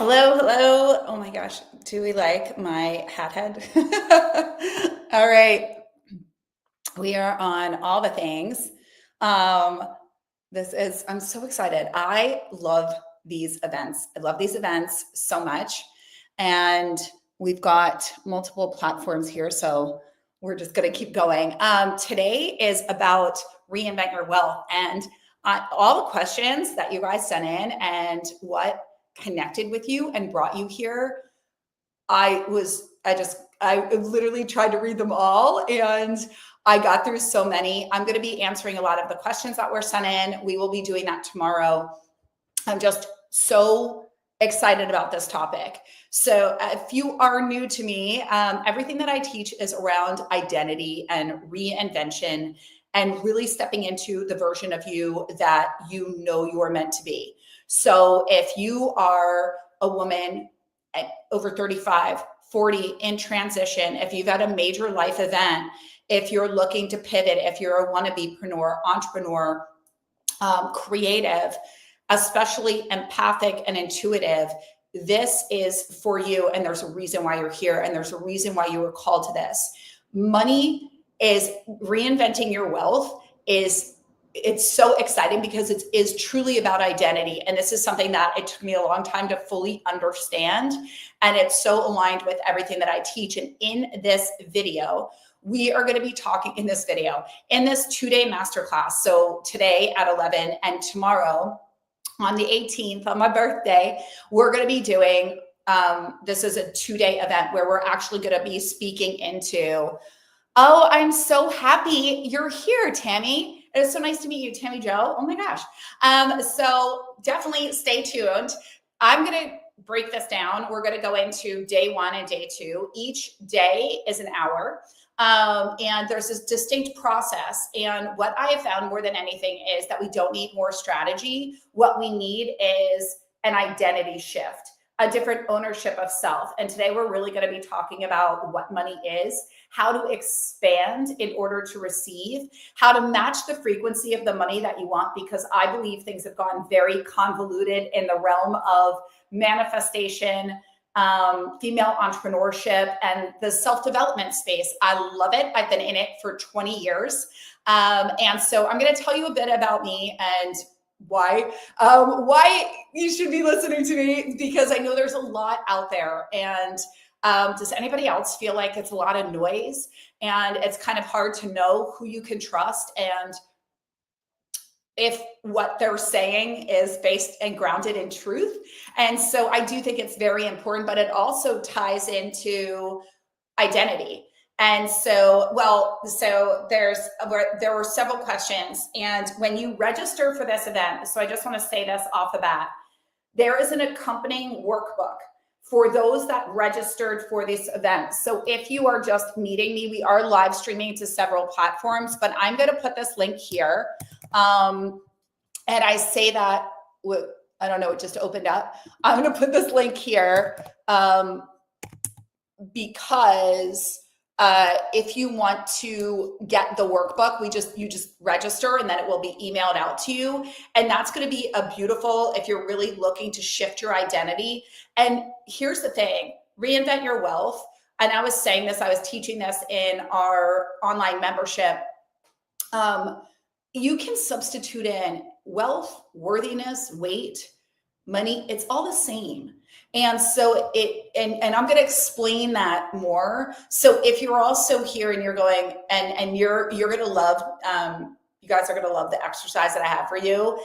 Hello, hello. Oh my gosh, do we like my hat head? All right, we are on all the things. Um, I'm so excited. I love these events. I love these events so much. And we've got multiple platforms here. So we're just going to keep going. Today is about reinvent your wealth and all the questions that you guys sent in and what connected with you and brought you here. I literally tried to read them all and I got through so many. I'm going to be answering a lot of the questions that were sent in. We will be doing that tomorrow. I'm just so excited about this topic. So if you are new to me, everything that I teach is around identity and reinvention and really stepping into the version of you that you know you are meant to be. So if you are a woman at over 35, 40 in transition, if you've had a major life event, if you're looking to pivot, if you're a wannabe-preneur, entrepreneur, creative, especially empathic and intuitive, this is for you. And there's a reason why you're here. And there's a reason why you were called to this. Money is reinventing your wealth it's so exciting because it is truly about identity. And this is something that it took me a long time to fully understand. And it's so aligned with everything that I teach. And in this video, we are going to be talking in this 2-day masterclass. So today at 11 and tomorrow on the 18th, on my birthday, we're going to be doing, this is a 2-day event where we're actually going to be speaking into, oh, I'm so happy you're here, Tammy. It is so nice to meet you, Tammy Joe. Oh my gosh. So definitely stay tuned. I'm going to break this down. We're going to go into day 1 and day 2. Each day is an hour. And there's this distinct process. And what I have found more than anything is that we don't need more strategy. What we need is an identity shift, a different ownership of self. And today we're really going to be talking about what money is, how to expand in order to receive, how to match the frequency of the money that you want, because I believe things have gone very convoluted in the realm of manifestation, female entrepreneurship, and the self-development space. I love it. I've been in it for 20 years. And so I'm going to tell you a bit about me and why you should be listening to me, because I know there's a lot out there. And does anybody else feel like it's a lot of noise and it's kind of hard to know who you can trust and if what they're saying is based and grounded in truth? And so I do think it's very important, but it also ties into identity. And so, there were several questions. And when you register for this event, so I just want to say this off the bat, there is an accompanying workbook for those that registered for this event. So if you are just meeting me, we are live streaming to several platforms, but I'm going to put this link here. And I say that, I don't know, it just opened up. I'm going to put this link here because if you want to get the workbook, you just register and then it will be emailed out to you. And that's going to be a beautiful, if you're really looking to shift your identity. And here's the thing, reinvent your wealth. And I was saying this, I was teaching this in our online membership. You can substitute in wealth, worthiness, weight, money. It's all the same. And so and I'm going to explain that more. So if you're also here and you're going and you're going to love, you guys are going to love the exercise that I have for you.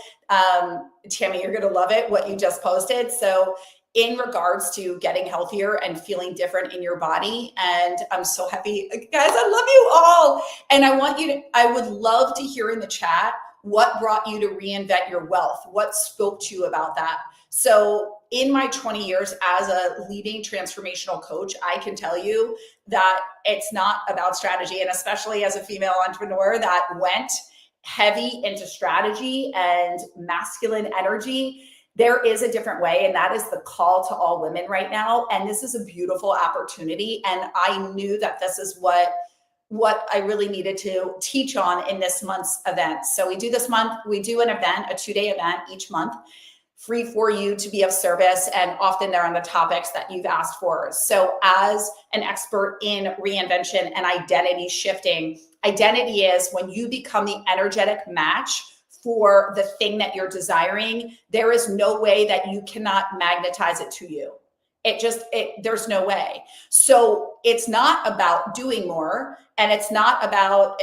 Tammy, you're going to love it, what you just posted. So in regards to getting healthier and feeling different in your body. And I'm so happy, guys, I love you all. And I would love to hear in the chat, what brought you to reinvent your wealth? What spoke to you about that? So in my 20 years as a leading transformational coach, I can tell you that it's not about strategy. And especially as a female entrepreneur that went heavy into strategy and masculine energy, there is a different way. And that is the call to all women right now. And this is a beautiful opportunity. And I knew that this is what I really needed to teach on in this month's event. So we do an event, a 2-day event each month. free for you to be of service. And often they're on the topics that you've asked for. So as an expert in reinvention and identity shifting, identity is when you become the energetic match for the thing that you're desiring. There is no way that you cannot magnetize it to you. There's no way. So it's not about doing more, and it's not about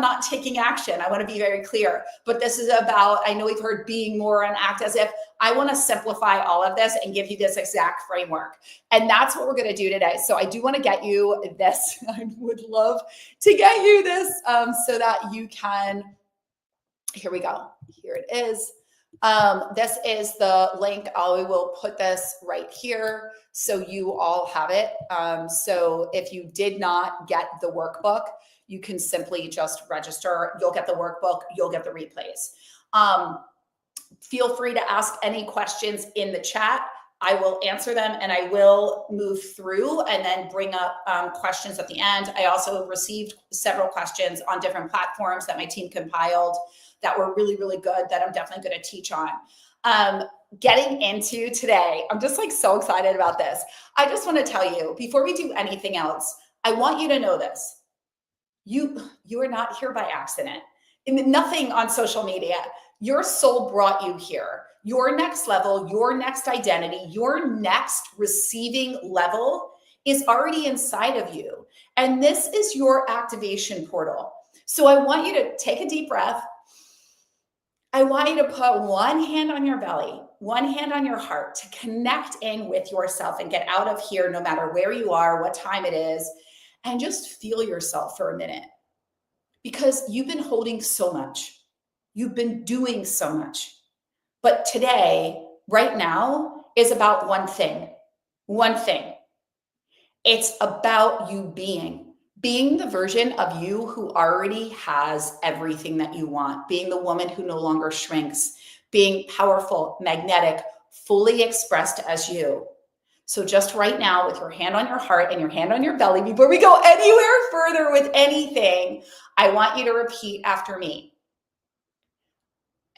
not taking action. I want to be very clear, but this is about, I know we've heard being more and act as if. I want to simplify all of this and give you this exact framework. And that's what we're going to do today. So I do want to get you this. I would love to get you this so that you can, here we go. Here it is. This is the link. I will put this right here so you all have it. So if you did not get the workbook, you can simply just register. You'll get the workbook. You'll get the replays. Feel free to ask any questions in the chat. I will answer them, and I will move through and then bring up questions at the end. I also received several questions on different platforms that my team compiled that were really, really good that I'm definitely going to teach on. Getting into today, I'm just like so excited about this. I just want to tell you, before we do anything else, I want you to know this. You are not here by accident. Nothing on social media. Your soul brought you here. Your next level, your next identity, your next receiving level is already inside of you. And this is your activation portal. So I want you to take a deep breath. I want you to put one hand on your belly, one hand on your heart to connect in with yourself and get out of here, no matter where you are, what time it is, and just feel yourself for a minute. Because you've been holding so much. You've been doing so much. But today, right now, is about one thing. One thing. It's about you being the version of you who already has everything that you want, being the woman who no longer shrinks, being powerful, magnetic, fully expressed as you. So just right now, with your hand on your heart and your hand on your belly, before we go anywhere further with anything, I want you to repeat after me.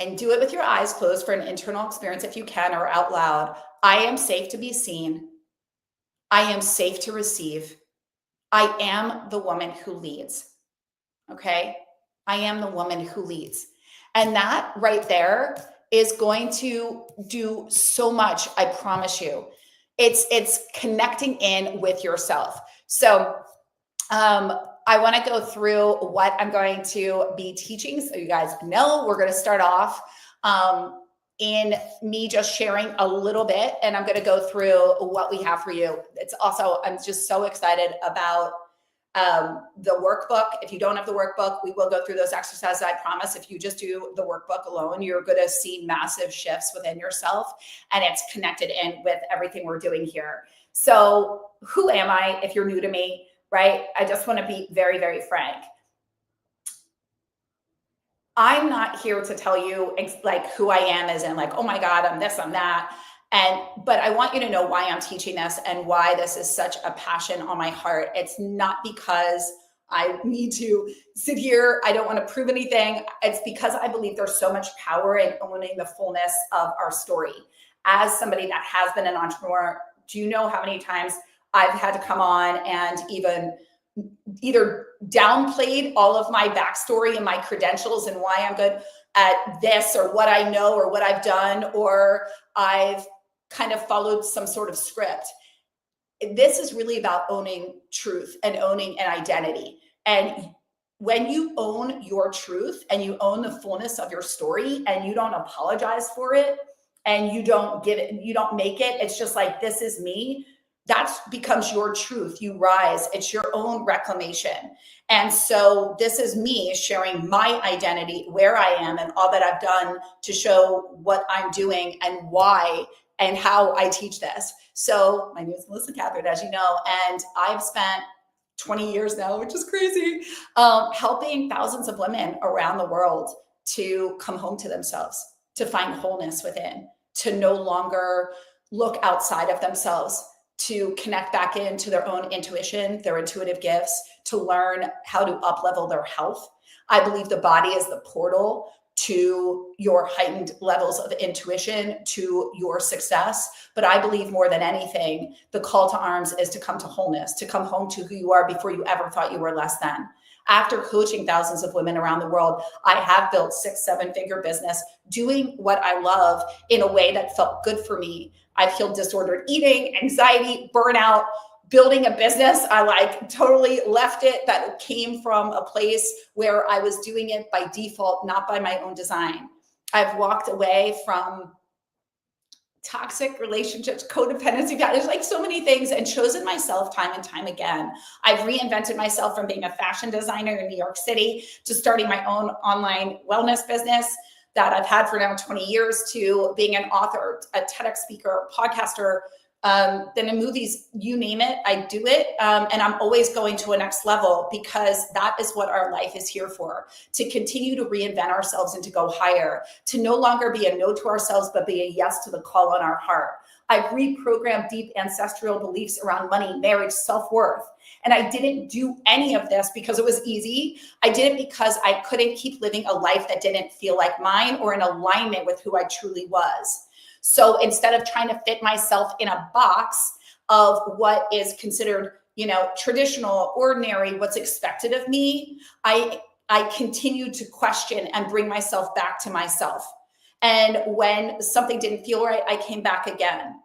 And do it with your eyes closed for an internal experience if you can, or out loud. I am safe to be seen. I am safe to receive. I am the woman who leads. Okay? I am the woman who leads. And that right there is going to do so much, I promise you. It's connecting in with yourself. So I want to go through what I'm going to be teaching. So you guys know we're going to start off in me just sharing a little bit, and I'm going to go through what we have for you. It's also, I'm just so excited about the workbook. If you don't have the workbook, we will go through those exercises. I promise if you just do the workbook alone, you're going to see massive shifts within yourself, and it's connected in with everything we're doing here. So who am I if you're new to me? Right? I just want to be very, very frank. I'm not here to tell you like who I am as in like, oh my God, I'm this, I'm that. But I want you to know why I'm teaching this and why this is such a passion on my heart. It's not because I need to sit here. I don't want to prove anything. It's because I believe there's so much power in owning the fullness of our story. As somebody that has been an entrepreneur, do you know how many times I've had to come on and either downplayed all of my backstory and my credentials and why I'm good at this or what I know or what I've done, or I've kind of followed some sort of script. This is really about owning truth and owning an identity. And when you own your truth and you own the fullness of your story and you don't apologize for it and you don't give it, you don't make it, it's just like, this is me. That becomes your truth. You rise. It's your own reclamation. And so this is me sharing my identity, where I am and all that I've done to show what I'm doing and why and how I teach this. So my name is Melissa Catherine, as you know, and I've spent 20 years now, which is crazy, helping thousands of women around the world to come home to themselves, to find wholeness within, to no longer look outside of themselves, to connect back into their own intuition, their intuitive gifts, to learn how to up-level their health. I believe the body is the portal to your heightened levels of intuition, to your success. But I believe more than anything, the call to arms is to come to wholeness, to come home to who you are before you ever thought you were less than. After coaching thousands of women around the world, I have built 6-7-figure business doing what I love in a way that felt good for me. I've healed disordered eating, anxiety, burnout. Building a business, I totally left it. That came from a place where I was doing it by default, not by my own design. I've walked away from toxic relationships, codependency, there's so many things, and chosen myself time and time again. I've reinvented myself from being a fashion designer in New York City to starting my own online wellness business that I've had for now 20 years, to being an author, a TEDx speaker, podcaster, then in movies, you name it, I do it. And I'm always going to a next level, because that is what our life is here for, to continue to reinvent ourselves and to go higher, to no longer be a no to ourselves, but be a yes to the call on our heart. I've reprogrammed deep ancestral beliefs around money, marriage, self-worth. And I didn't do any of this because it was easy. I did it because I couldn't keep living a life that didn't feel like mine or in alignment with who I truly was. So instead of trying to fit myself in a box of what is considered, traditional, ordinary, what's expected of me, I continued to question and bring myself back to myself. And when something didn't feel right, I came back again.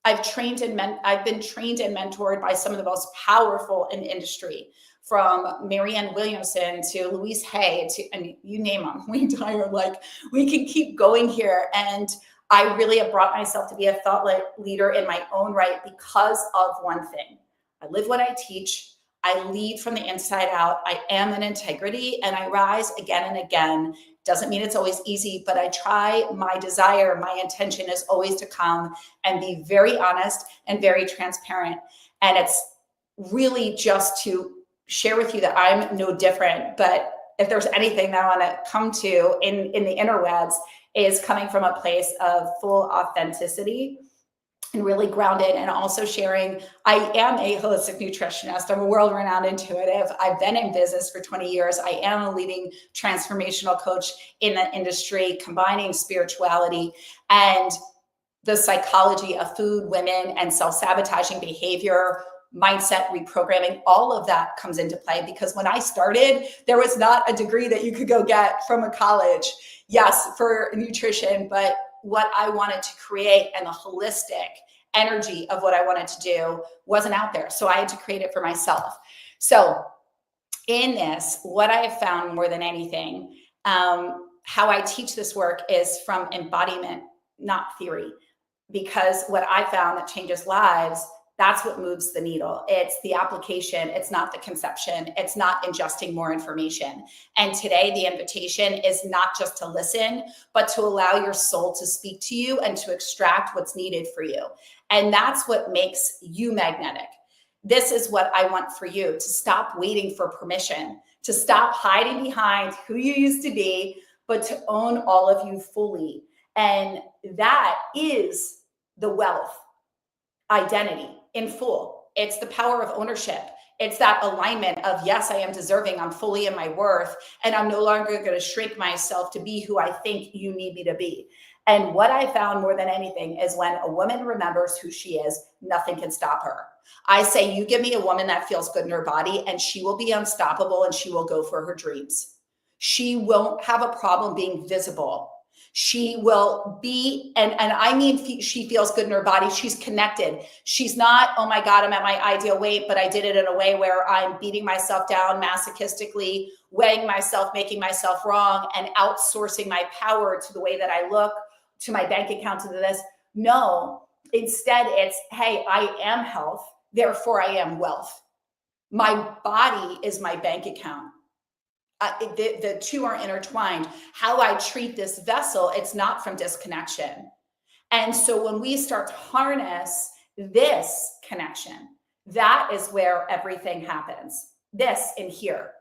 I've been trained and mentored by some of the most powerful in the industry, from Marianne Williamson to Louise Hay and you name them. We can keep going here. And I really have brought myself to be a thought leader in my own right because of one thing. I live what I teach. I lead from the inside out. I am in integrity, and I rise again and again. Doesn't mean it's always easy, but I try. My desire, my intention is always to come and be very honest and very transparent. And it's really just to share with you that I'm no different. But if there's anything that I want to come to in the interwebs, is coming from a place of full authenticity and really grounded, and also sharing. I am a holistic nutritionist. I'm a world-renowned intuitive. I've been in business for 20 years. I am a leading transformational coach in the industry, combining spirituality and the psychology of food, women, and self-sabotaging behavior, mindset reprogramming. All of that comes into play, because when I started, there was not a degree that you could go get from a college. Yes, for nutrition, but what I wanted to create and the holistic energy of what I wanted to do wasn't out there. So I had to create it for myself. So in this, what I have found more than anything, how I teach this work is from embodiment, not theory, because what I found that changes lives, that's what moves the needle. It's the application. It's not the conception. It's not ingesting more information. And today, the invitation is not just to listen, but to allow your soul to speak to you and to extract what's needed for you. And that's what makes you magnetic. This is what I want for you, to stop waiting for permission, to stop hiding behind who you used to be, but to own all of you fully. And that is the wealth identity in full. It's the power of ownership. It's that alignment of, yes, I am deserving. I'm fully in my worth, and I'm no longer going to shrink myself to be who I think you need me to be. And what I found more than anything is when a woman remembers who she is, nothing can stop her. I say, you give me a woman that feels good in her body, and she will be unstoppable, and she will go for her dreams. She won't have a problem being visible. She will be, and I mean, she feels good in her body. She's connected. She's not, oh my God, I'm at my ideal weight, but I did it in a way where I'm beating myself down masochistically, weighing myself, making myself wrong, and outsourcing my power to the way that I look, to my bank account, to this. No, instead it's, hey, I am health, therefore I am wealth. My body is my bank account. The two are intertwined. How I treat this vessel, it's not from disconnection. And so when we start to harness this connection, that is where everything happens. This in here.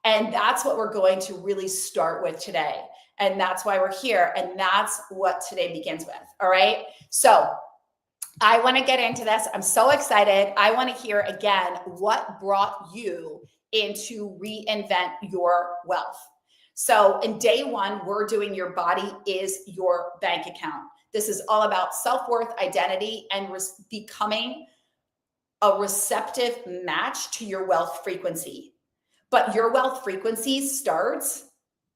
And that's what we're going to really start with today. And that's why we're here. And that's what today begins with. All right. So I want to get into this. I'm so excited. I want to hear again what brought you into reinvent your wealth. So in day one, we're doing your body is your bank account. This is all about self-worth, identity, and becoming a receptive match to your wealth frequency. But your wealth frequency starts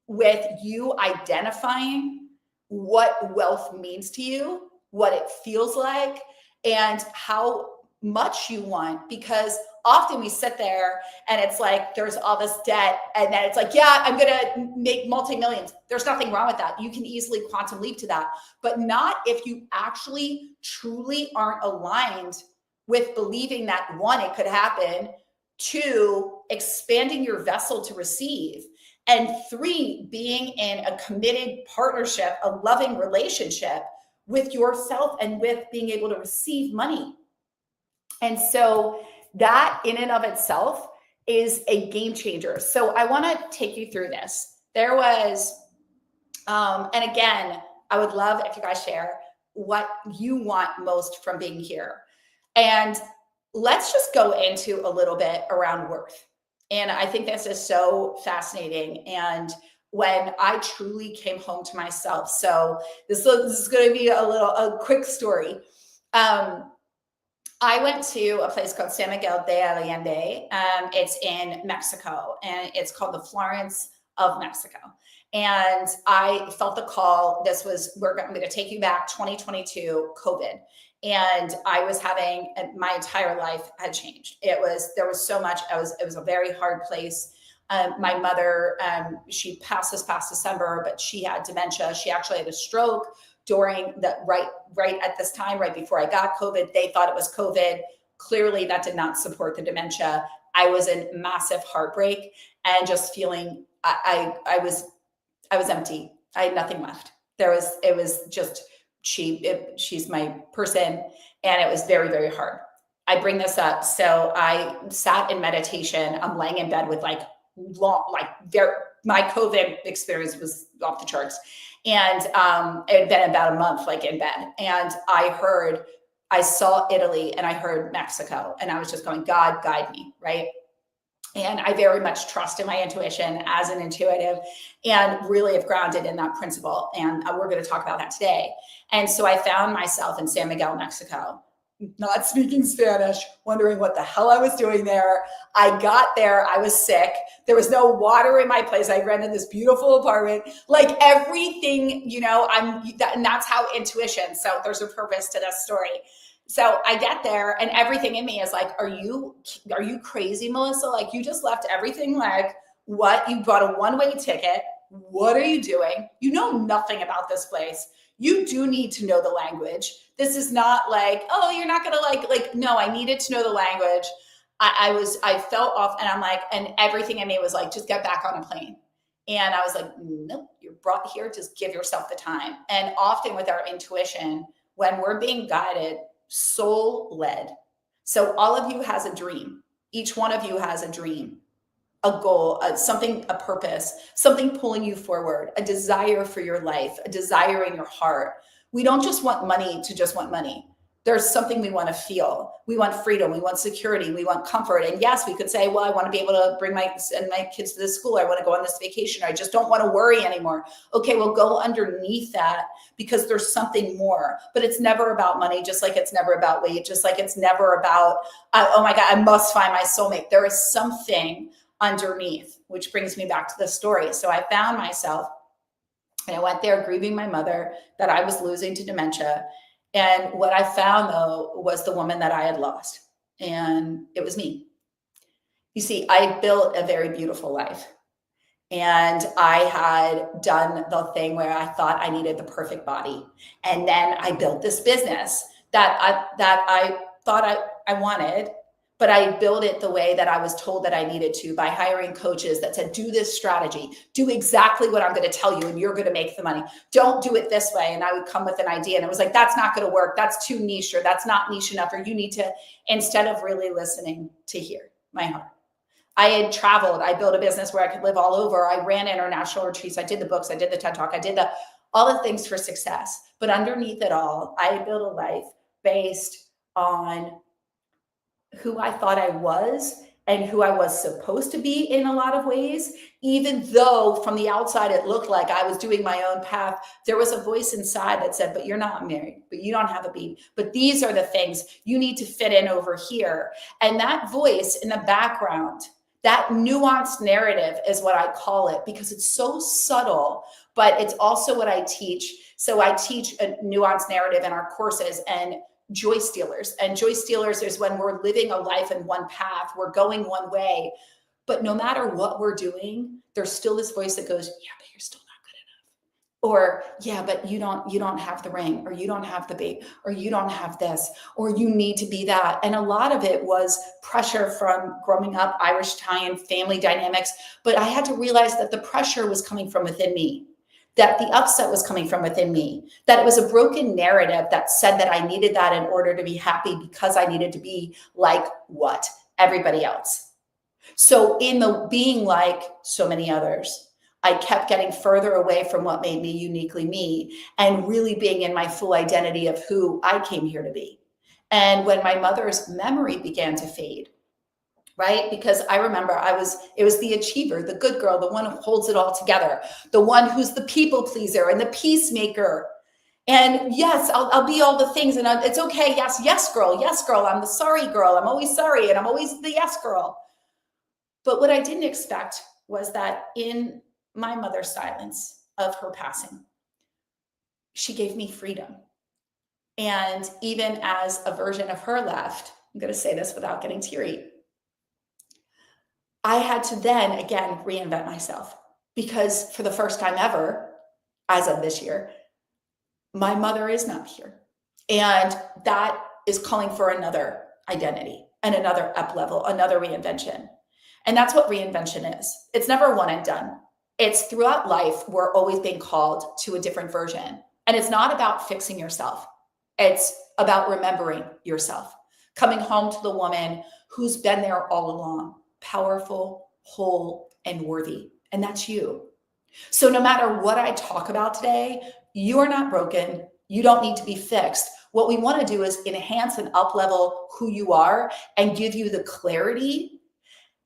with you identifying what wealth means to you, what it feels like, and how much you want. Because often we sit there and it's like there's all this debt, and then it's like, yeah, I'm gonna make multi-millions. There's nothing wrong with that. You can easily quantum leap to that, but not if you actually truly aren't aligned with believing that, one, it could happen, two, expanding your vessel to receive, and three, being in a committed partnership, a loving relationship with yourself and with being able to receive money. And so that in and of itself is a game changer. So I want to take you through this. There was, and again, I would love if you guys share what you want most from being here. And let's just go into a little bit around worth. And I think this is so fascinating. And when I truly came home to myself, so this is going to be a quick story. I went to a place called San Miguel de Allende. It's in Mexico, and it's called the Florence of Mexico. And I felt the call. This was, I'm going to take you back, 2022, COVID. And I was having, my entire life had changed. There was so much. It was a very hard place. My mother, she passed this past December, but she had dementia. She actually had a stroke during the right at this time, right before I got COVID. They thought it was COVID. Clearly that did not support the dementia. I was in massive heartbreak and just feeling, I was empty. I had nothing left. It was just, she's my person. And it was very, very hard. I bring this up. So I sat in meditation. I'm laying in bed with my COVID experience was off the charts. And it had been about a month, in bed. And I saw Italy and I heard Mexico, and I was just going, God, guide me, right? And I very much trust in my intuition as an intuitive, and really have grounded in that principle. And we're going to talk about that today. And so I found myself in San Miguel, Mexico, not speaking Spanish, wondering what the hell I was doing there. I got there, I was sick. There was no water in my place. I rented this beautiful apartment, everything, and that's how intuition. So there's a purpose to this story. So I get there and everything in me is like, are you crazy, Melissa? You just left everything. What? You bought a one-way ticket. What are you doing? You know nothing about this place. You do need to know the language. This is not oh, you're not going to no, I needed to know the language. I felt off, and I'm and everything in me was just get back on a plane. And I was like, nope, you're brought here. Just give yourself the time. And often with our intuition, when we're being guided, soul led. So all of you has a dream. Each one of you has a dream, a goal, a purpose, something pulling you forward, a desire for your life, a desire in your heart. We don't just want money to just want money. There's something we want to feel. We want freedom. We want security. We want comfort. And yes, we could say, well, I want to be able to bring my kids to this school. I want to go on this vacation. I just don't want to worry anymore. Okay, well, go underneath that, because there's something more. But it's never about money, just like it's never about weight, just like it's never about, oh my God, I must find my soulmate. There is something underneath, which brings me back to the story. So I found myself, and I went there grieving my mother that I was losing to dementia. And what I found, though, was the woman that I had lost. And it was me. You see, I built a very beautiful life. And I had done the thing where I thought I needed the perfect body. And then I built this business that I thought I wanted, but I built it the way that I was told that I needed to, by hiring coaches that said, do this strategy, do exactly what I'm going to tell you, and you're going to make the money. Don't do it this way. And I would come with an idea, and it was like, that's not going to work. That's too niche, or that's not niche enough, or you need to, instead of really listening to hear my heart. I had traveled. I built a business where I could live all over. I ran international retreats. I did the books. I did the TED Talk. I did all the things for success. But underneath it all, I had built a life based on who I thought I was and who I was supposed to be in a lot of ways, even though from the outside it looked like I was doing my own path, there was a voice inside that said, but you're not married, but you don't have a baby, but these are the things you need to fit in over here. And that voice in the background, that nuanced narrative is what I call it, because it's so subtle, but it's also what I teach. So I teach a nuanced narrative in our courses, and joy stealers. And joy stealers is when we're living a life in one path, we're going one way, but no matter what we're doing, there's still this voice that goes, yeah, but you're still not good enough. Or, yeah, but you don't have the ring, or you don't have the baby, or you don't have this, or you need to be that. And a lot of it was pressure from growing up, Irish, Italian, family dynamics. But I had to realize that the pressure was coming from within me, that the upset was coming from within me, that it was a broken narrative that said that I needed that in order to be happy, because I needed to be like what? Everybody else. So in the being like so many others, I kept getting further away from what made me uniquely me, and really being in my full identity of who I came here to be. And when my mother's memory began to fade, right? Because I remember it was the achiever, the good girl, the one who holds it all together, the one who's the people pleaser and the peacemaker. And yes, I'll be all the things, and it's okay. Yes, girl. Yes, girl. I'm the sorry girl. I'm always sorry. And I'm always the yes, girl. But what I didn't expect was that in my mother's silence of her passing, she gave me freedom. And even as a version of her left, I'm going to say this without getting teary, I had to then again reinvent myself, because for the first time ever, as of this year, my mother is not here. And that is calling for another identity and another up level, another reinvention. And that's what reinvention is. It's never one and done. It's throughout life, we're always being called to a different version. And it's not about fixing yourself. It's about remembering yourself, coming home to the woman who's been there all along, powerful, whole, and worthy. And that's you. So no matter what I talk about today, you are not broken. You don't need to be fixed. What we want to do is enhance and up-level who you are and give you the clarity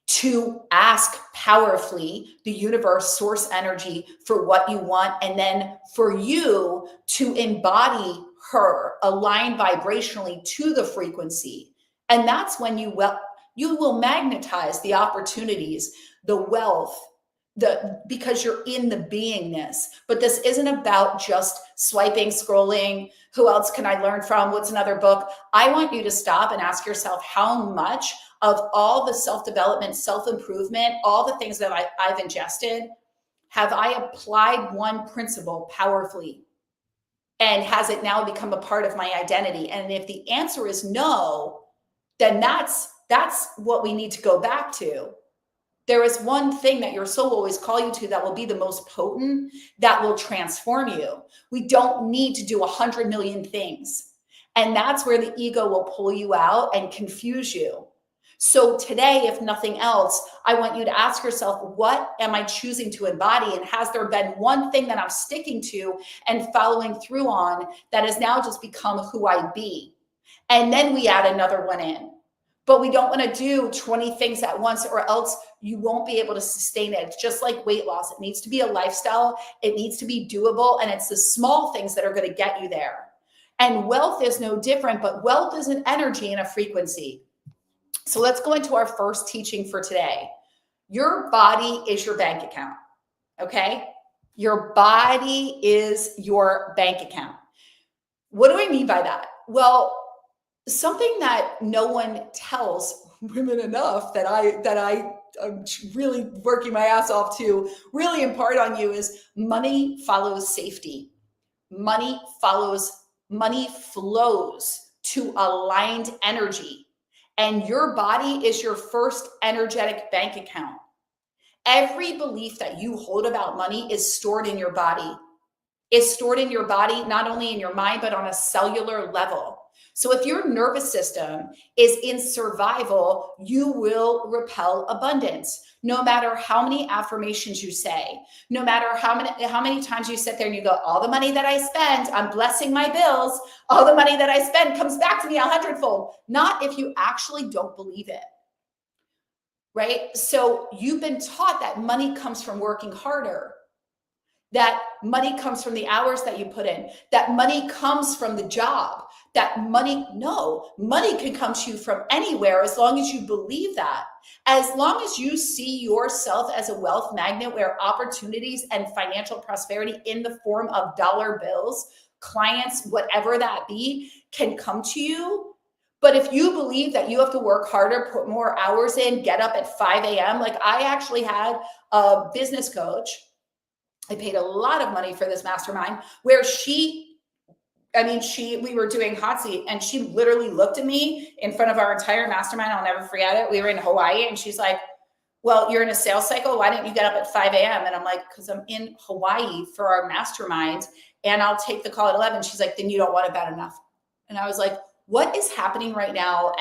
to ask powerfully the universe, source energy, for what you want, and then for you to embody her, align vibrationally to the frequency. And that's when you will magnetize the opportunities, the wealth, because you're in the beingness. But this isn't about just swiping, scrolling. Who else can I learn from? What's another book? I want you to stop and ask yourself, how much of all the self-development, self-improvement, all the things that I've ingested, have I applied one principle powerfully? And has it now become a part of my identity? And if the answer is no, then that's what we need to go back to. There is one thing that your soul will always call you to that will be the most potent, that will transform you. We don't need to do 100 million things. And that's where the ego will pull you out and confuse you. So today, if nothing else, I want you to ask yourself, what am I choosing to embody? And has there been one thing that I'm sticking to and following through on that has now just become who I be? And then we add another one in. But we don't want to do 20 things at once, or else you won't be able to sustain it. It's just like weight loss. It needs to be a lifestyle. It needs to be doable. And it's the small things that are going to get you there. And wealth is no different, but wealth is an energy and a frequency. So let's go into our first teaching for today. Your body is your bank account, okay? Your body is your bank account. What do I mean by that? Well, something that no one tells women enough that I'm really working my ass off to really impart on you is money follows safety. Money flows to aligned energy. And your body is your first energetic bank account. Every belief that you hold about money is stored in your body. It's stored in your body, not only in your mind, but on a cellular level. So if your nervous system is in survival, you will repel abundance. No matter how many affirmations you say, no matter how many times you sit there and you go, all the money that I spend, I'm blessing my bills. All the money that I spend comes back to me 100-fold. Not if you actually don't believe it. right? So you've been taught that money comes from working harder, that money comes from the hours that you put in, that money comes from the job, that money can come to you from anywhere as long as you believe that. As long as you see yourself as a wealth magnet where opportunities and financial prosperity in the form of dollar bills, clients, whatever that be, can come to you. But if you believe that you have to work harder, put more hours in, get up at 5 a.m., like I actually had a business coach. I paid a lot of money for this mastermind where we were doing hot seat and she literally looked at me in front of our entire mastermind. I'll never forget it. We were in Hawaii and she's like, well, you're in a sales cycle. Why didn't you get up at 5 a.m.? And I'm like, because I'm in Hawaii for our mastermind and I'll take the call at 11. She's like, then you don't want it bad enough. And I was like, what is happening right now?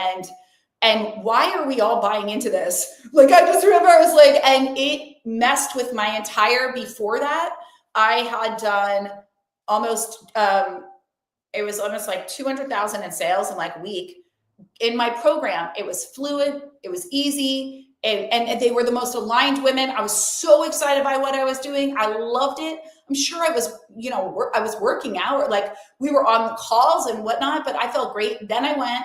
And why are we all buying into this? Like, I just remember I was like, and it messed with my entire, before that, I had done almost, it was almost like 200,000 in sales in like a week. In my program, it was fluid, it was easy, and they were the most aligned women. I was so excited by what I was doing. I loved it. I'm sure I was, I was working out, like we were on the calls and whatnot, but I felt great. Then I went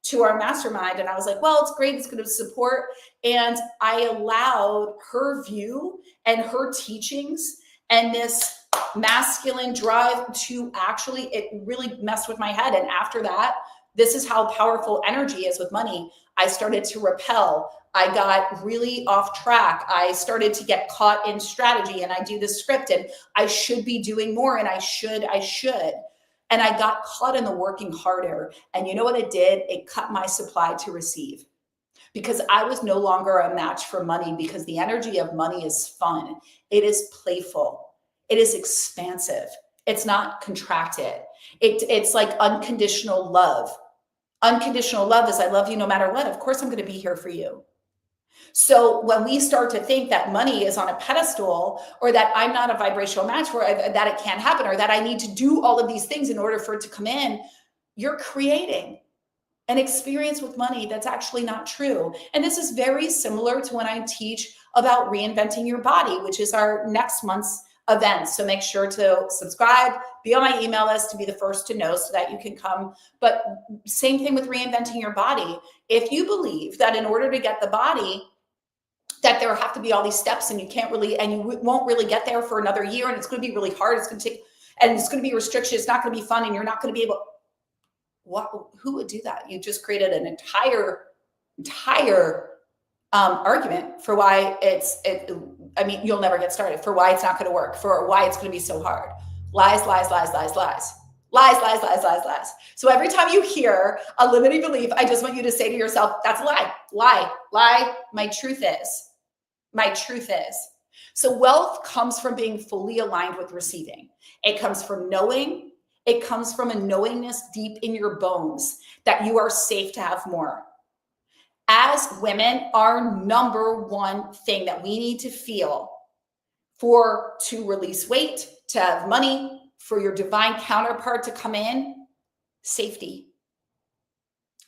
to our mastermind and I was like, well, it's great. It's going to support. And I allowed her view and her teachings and this masculine drive to actually, it really messed with my head. And after that, this is how powerful energy is with money. I started to repel. I got really off track. I started to get caught in strategy and I do the script and I should be doing more and I should. And I got caught in the working harder. And you know what it did? It cut my supply to receive because I was no longer a match for money because the energy of money is fun. It is playful. It is expansive. It's not contracted. It's like unconditional love. Unconditional love is I love you no matter what. Of course, I'm going to be here for you. So when we start to think that money is on a pedestal or that I'm not a vibrational match for that it can't happen or that I need to do all of these things in order for it to come in, you're creating an experience with money that's actually not true. And this is very similar to when I teach about reinventing your body, which is our next month's event. So make sure to subscribe, be on my email list to be the first to know so that you can come. But same thing with reinventing your body. If you believe that in order to get the body, that there have to be all these steps and you can't really, and you won't really get there for another year and it's going to be really hard. It's going to take, and it's going to be restriction. It's not going to be fun and you're not going to be able, who would do that? You just created an entire argument for why you'll never get started, for why it's not going to work, for why it's going to be so hard. Lies, lies, lies, lies, lies. Lies, lies, lies, lies, lies. So every time you hear a limiting belief, I just want you to say to yourself, that's a lie, lie, lie. My truth is. So wealth comes from being fully aligned with receiving. It comes from knowing. It comes from a knowingness deep in your bones that you are safe to have more. As women, our number one thing that we need to feel to release weight, to have money, for your divine counterpart to come in, safety.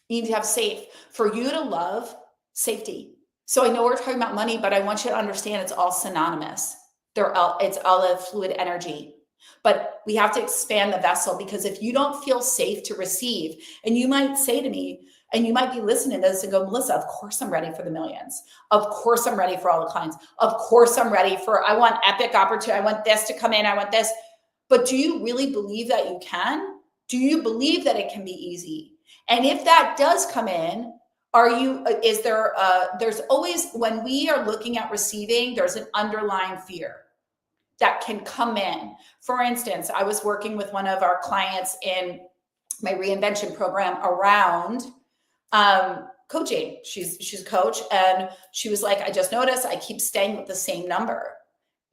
You need to have safe. For you to love, safety. So I know we're talking about money, but I want you to understand it's all synonymous. It's all a fluid energy. But we have to expand the vessel because if you don't feel safe to receive, and you might say to me, and you might be listening to this and go, Melissa, of course I'm ready for the millions. Of course I'm ready for all the clients. Of course I'm ready I want epic opportunity. I want this to come in. I want this. But do you really believe that you can? Do you believe that it can be easy? And if that does come in, there's always, when we are looking at receiving, there's an underlying fear that can come in. For instance, I was working with one of our clients in my reinvention program around coaching. She's a coach. And she was like, I just noticed I keep staying with the same number.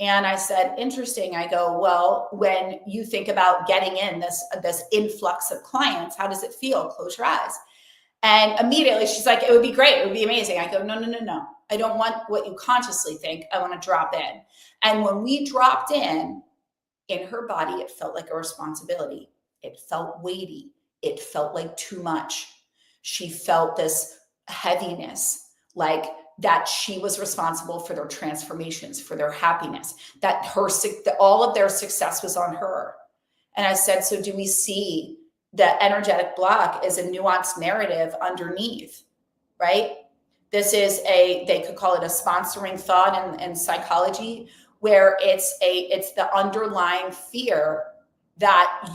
And I said, interesting. I go, well, when you think about getting in this influx of clients, how does it feel? Close your eyes. And immediately she's like, it would be great. It would be amazing. I go, no. I don't want what you consciously think. I want to drop in. And when we dropped in her body, it felt like a responsibility. It felt weighty. It felt like too much. She felt this heaviness, like that she was responsible for their transformations, for their happiness, that all of their success was on her. And I said, so do we see the energetic block as a nuanced narrative underneath, right? This is they could call it a sponsoring thought in psychology, where it's the underlying fear that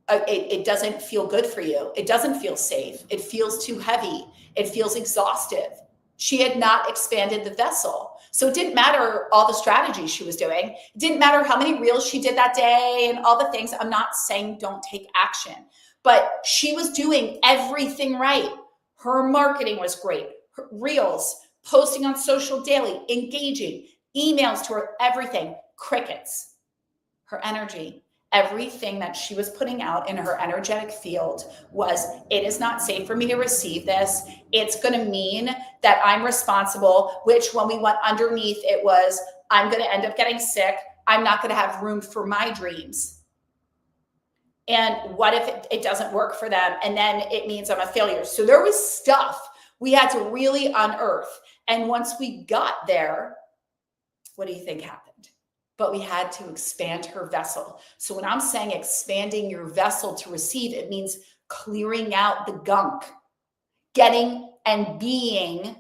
it doesn't feel good for you. It doesn't feel safe. It feels too heavy. It feels exhaustive. She had not expanded the vessel. So it didn't matter all the strategies she was doing. It didn't matter how many reels she did that day and all the things. I'm not saying don't take action, but she was doing everything right. Her marketing was great. Her reels, posting on social daily, engaging, emails to her, everything, crickets. Her energy, everything that she was putting out in her energetic field was, it is not safe for me to receive this. It's going to mean that I'm responsible, which when we went underneath, it was, I'm going to end up getting sick. I'm not going to have room for my dreams. And what if it doesn't work for them? And then it means I'm a failure. So there was stuff we had to really unearth. And once we got there, what do you think happened? But we had to expand her vessel. So when I'm saying expanding your vessel to receive, it means clearing out the gunk, getting and being.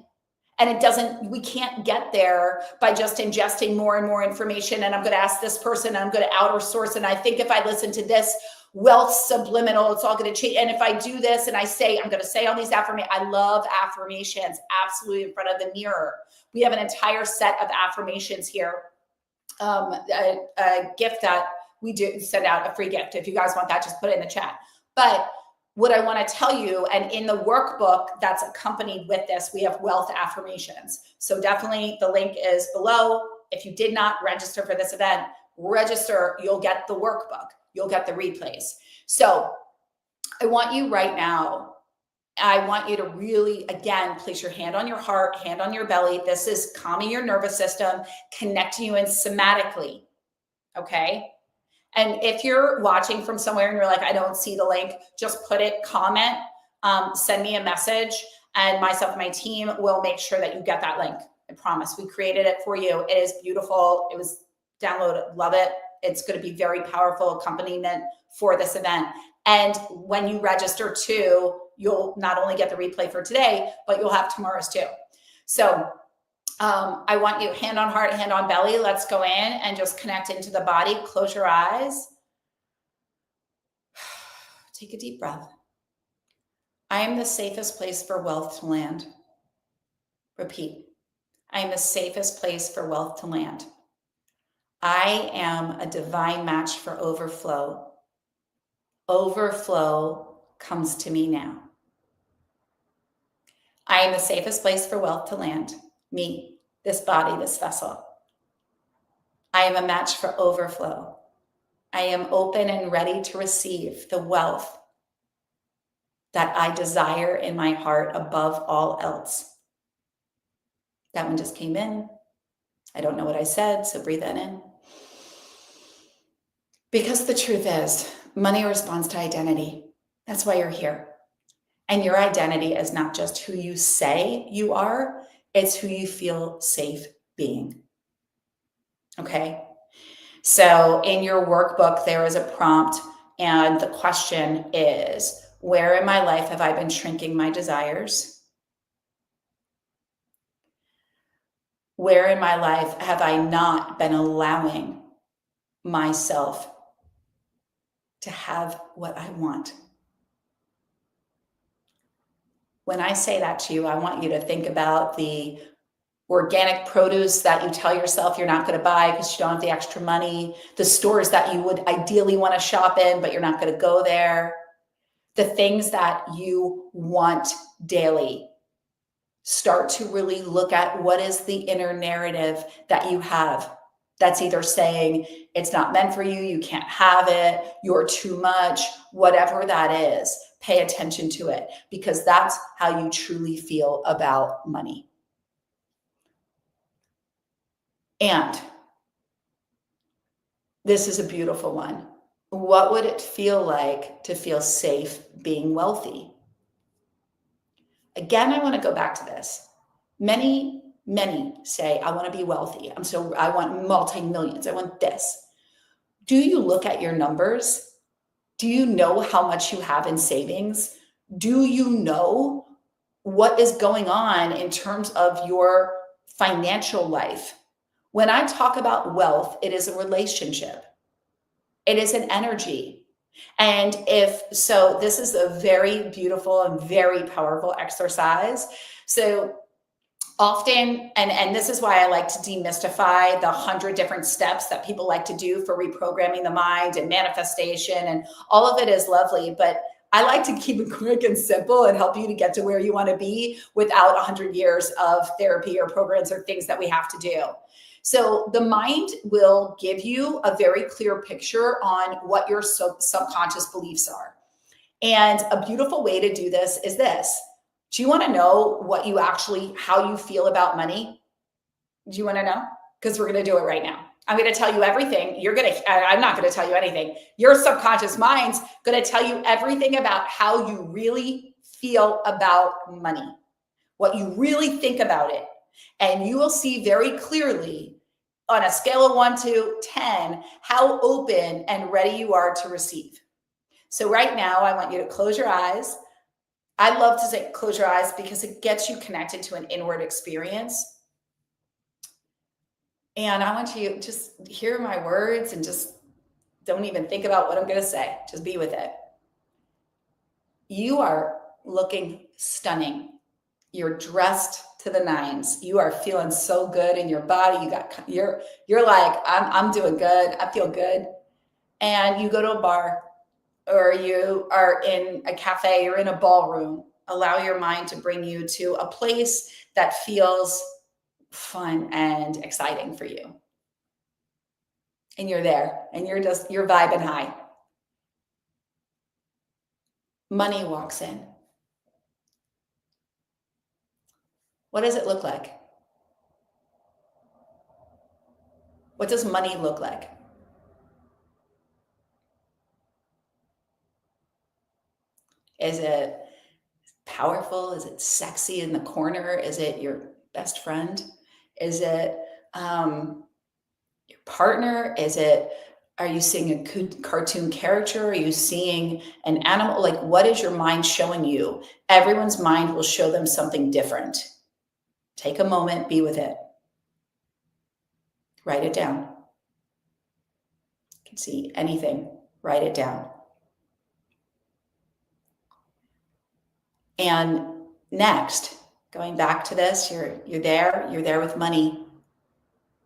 And we can't get there by just ingesting more and more information. And I'm going to ask this person, I'm going to outer source. And I think if I listen to this wealth subliminal, it's all going to change. And if I do this and I'm going to say all these affirmations, I love affirmations, absolutely in front of the mirror. We have an entire set of affirmations here. A gift that we do send out, a free gift. If you guys want that, just put it in the chat. But what I want to tell you, and in the workbook that's accompanied with this, we have wealth affirmations. So definitely the link is below. If you did not register for this event, register, you'll get the workbook. You'll get the replays. So I want you right now, I want you to really, again, place your hand on your heart, hand on your belly. This is calming your nervous system, connecting you in somatically, okay? And if you're watching from somewhere and you're like, I don't see the link, just put it, comment, send me a message, and myself and my team will make sure that you get that link. I promise. We created it for you. It is beautiful. It was downloaded. Love it. It's going to be very powerful accompaniment for this event. And when you register too, you'll not only get the replay for today, but you'll have tomorrow's too. So I want you, hand on heart, hand on belly. Let's go in and just connect into the body. Close your eyes. Take a deep breath. I am the safest place for wealth to land. Repeat. I am the safest place for wealth to land. I am a divine match for overflow. Overflow comes to me now. I am the safest place for wealth to land. Me, this body, this vessel. I am a match for overflow. I am open and ready to receive the wealth that I desire in my heart above all else. That one just came in. I don't know what I said, so breathe that in. Because the truth is, money responds to identity. That's why you're here. And your identity is not just who you say you are, it's who you feel safe being. Okay? So in your workbook, there is a prompt, and the question is, where in my life have I been shrinking my desires? Where in my life have I not been allowing myself to have what I want? When I say that to you, I want you to think about the organic produce that you tell yourself you're not going to buy because you don't have the extra money, the stores that you would ideally want to shop in, but you're not going to go there, the things that you want daily. Start to really look at what is the inner narrative that you have that's either saying it's not meant for you, you can't have it, you're too much, whatever that is. Pay attention to it, because that's how you truly feel about money. And this is a beautiful one. What would it feel like to feel safe being wealthy? Again, I want to go back to this. Many say, I want to be wealthy. I want multi-millions. I want this. Do you look at your numbers? Do you know how much you have in savings? Do you know what is going on in terms of your financial life? When I talk about wealth, it is a relationship. It is an energy. And this is a very beautiful and very powerful exercise. So often, and this is why I like to demystify the 100 different steps that people like to do for reprogramming the mind and manifestation, and all of it is lovely, but I like to keep it quick and simple and help you to get to where you want to be without 100 years of therapy or programs or things that we have to do. So the mind will give you a very clear picture on what your subconscious beliefs are. And a beautiful way to do this is this. Do you want to know how you feel about money? Do you want to know? Because we're going to do it right now. I'm going to tell you everything. I'm not going to tell you anything. Your subconscious mind's going to tell you everything about how you really feel about money, what you really think about it. And you will see very clearly on a scale of 1 to 10, how open and ready you are to receive. So right now, I want you to close your eyes. I love to say close your eyes because it gets you connected to an inward experience. And I want you to just hear my words and just don't even think about what I'm going to say. Just be with it. You are looking stunning. You're dressed to the nines. You are feeling so good in your body. You're like, I'm doing good. I feel good. And you go to a bar, or you are in a cafe or in a ballroom. Allow your mind to bring you to a place that feels fun and exciting for you. And you're there and you're vibing high. Money walks in. What does it look like? What does money look like? Is it powerful? Is it sexy in the corner? Is it your best friend? Is it your partner? Are you seeing a cartoon character? Are you seeing an animal? Like, what is your mind showing you? Everyone's mind will show them something different. Take a moment, be with it. Write it down. You can see anything, write it down. And next, going back to this, you're there with money.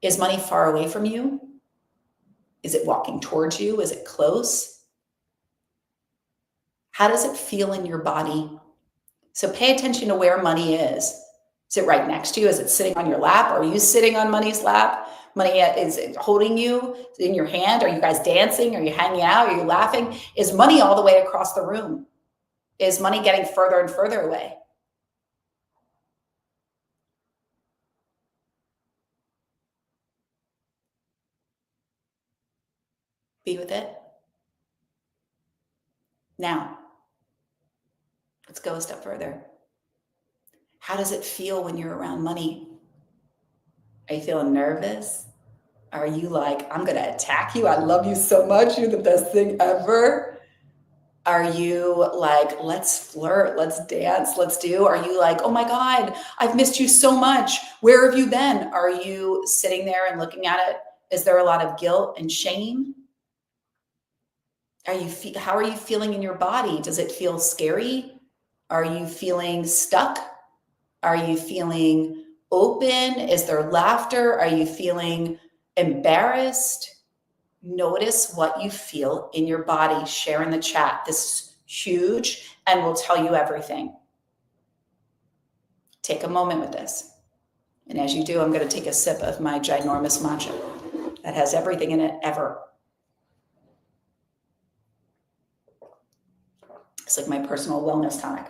Is money far away from you? Is it walking towards you? Is it close? How does it feel in your body? So pay attention to where money is. Is it right next to you? Is it sitting on your lap? Are you sitting on money's lap? Money is it holding you in your hand? Are you guys dancing? Are you hanging out? Are you laughing? Is money all the way across the room? Is money getting further and further away? Be with it. Now, let's go a step further. How does it feel when you're around money? Are you feeling nervous? Are you like, I'm going to attack you? I love you so much. You're the best thing ever. Are you like, let's flirt, let's dance, let's do? Are you like, oh my God, I've missed you so much. Where have you been? Are you sitting there and looking at it? Is there a lot of guilt and shame? How are you feeling in your body? Does it feel scary? Are you feeling stuck? Are you feeling open? Is there laughter? Are you feeling embarrassed? Notice what you feel in your body. Share in the chat. This is huge and will tell you everything. Take a moment with this. And as you do, I'm going to take a sip of my ginormous matcha that has everything in it ever. It's like my personal wellness tonic.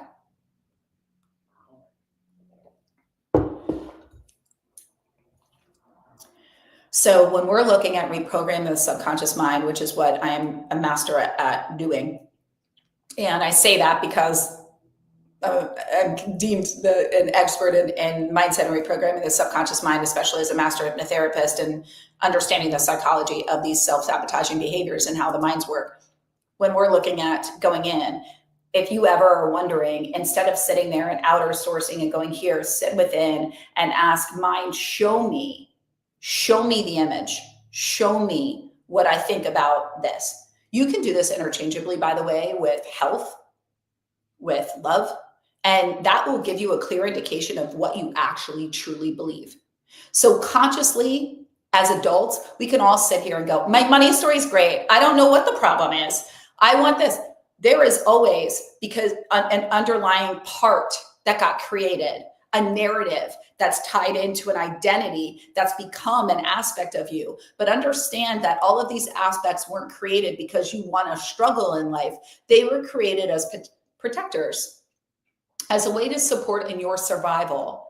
So when we're looking at reprogramming the subconscious mind, which is what I'm a master at doing, and I say that because I'm deemed an expert in mindset and reprogramming the subconscious mind, especially as a master hypnotherapist and understanding the psychology of these self-sabotaging behaviors and how the minds work. When we're looking at going in, if you ever are wondering, instead of sitting there and outer sourcing and going here, sit within and ask mind, show me the image, show me what I think about this. You can do this interchangeably, by the way, with health, with love, and that will give you a clear indication of what you actually truly believe. So consciously, as adults, we can all sit here and go, my money story is great. I don't know what the problem is. I want this. There is always, because an underlying part that got created, a narrative that's tied into an identity that's become an aspect of you. But understand that all of these aspects weren't created because you want to struggle in life. They were created as protectors, as a way to support in your survival,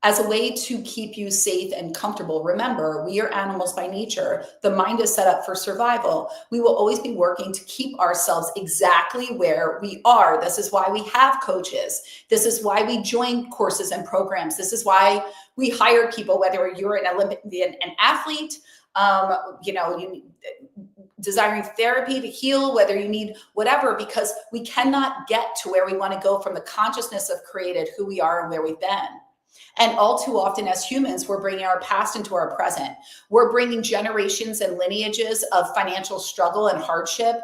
as a way to keep you safe and comfortable. Remember, we are animals by nature. The mind is set up for survival. We will always be working to keep ourselves exactly where we are. This is why we have coaches. This is why we join courses and programs. This is why we hire people, whether you're an athlete, you desiring therapy to heal, whether you need whatever, because we cannot get to where we want to go from the consciousness of created who we are and where we've been. And all too often as humans, we're bringing our past into our present. We're bringing generations and lineages of financial struggle and hardship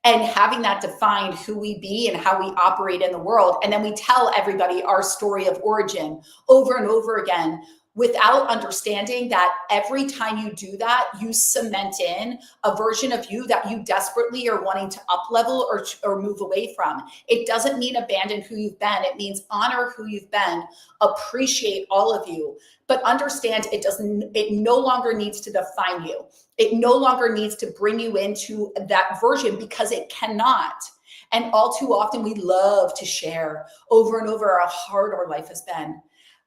and having that define who we be and how we operate in the world. And then we tell everybody our story of origin over and over again, without understanding that every time you do that, you cement in a version of you that you desperately are wanting to up-level or move away from. It doesn't mean abandon who you've been. It means honor who you've been, appreciate all of you, but understand it no longer needs to define you. It no longer needs to bring you into that version, because it cannot. And all too often we love to share over and over how hard our life has been,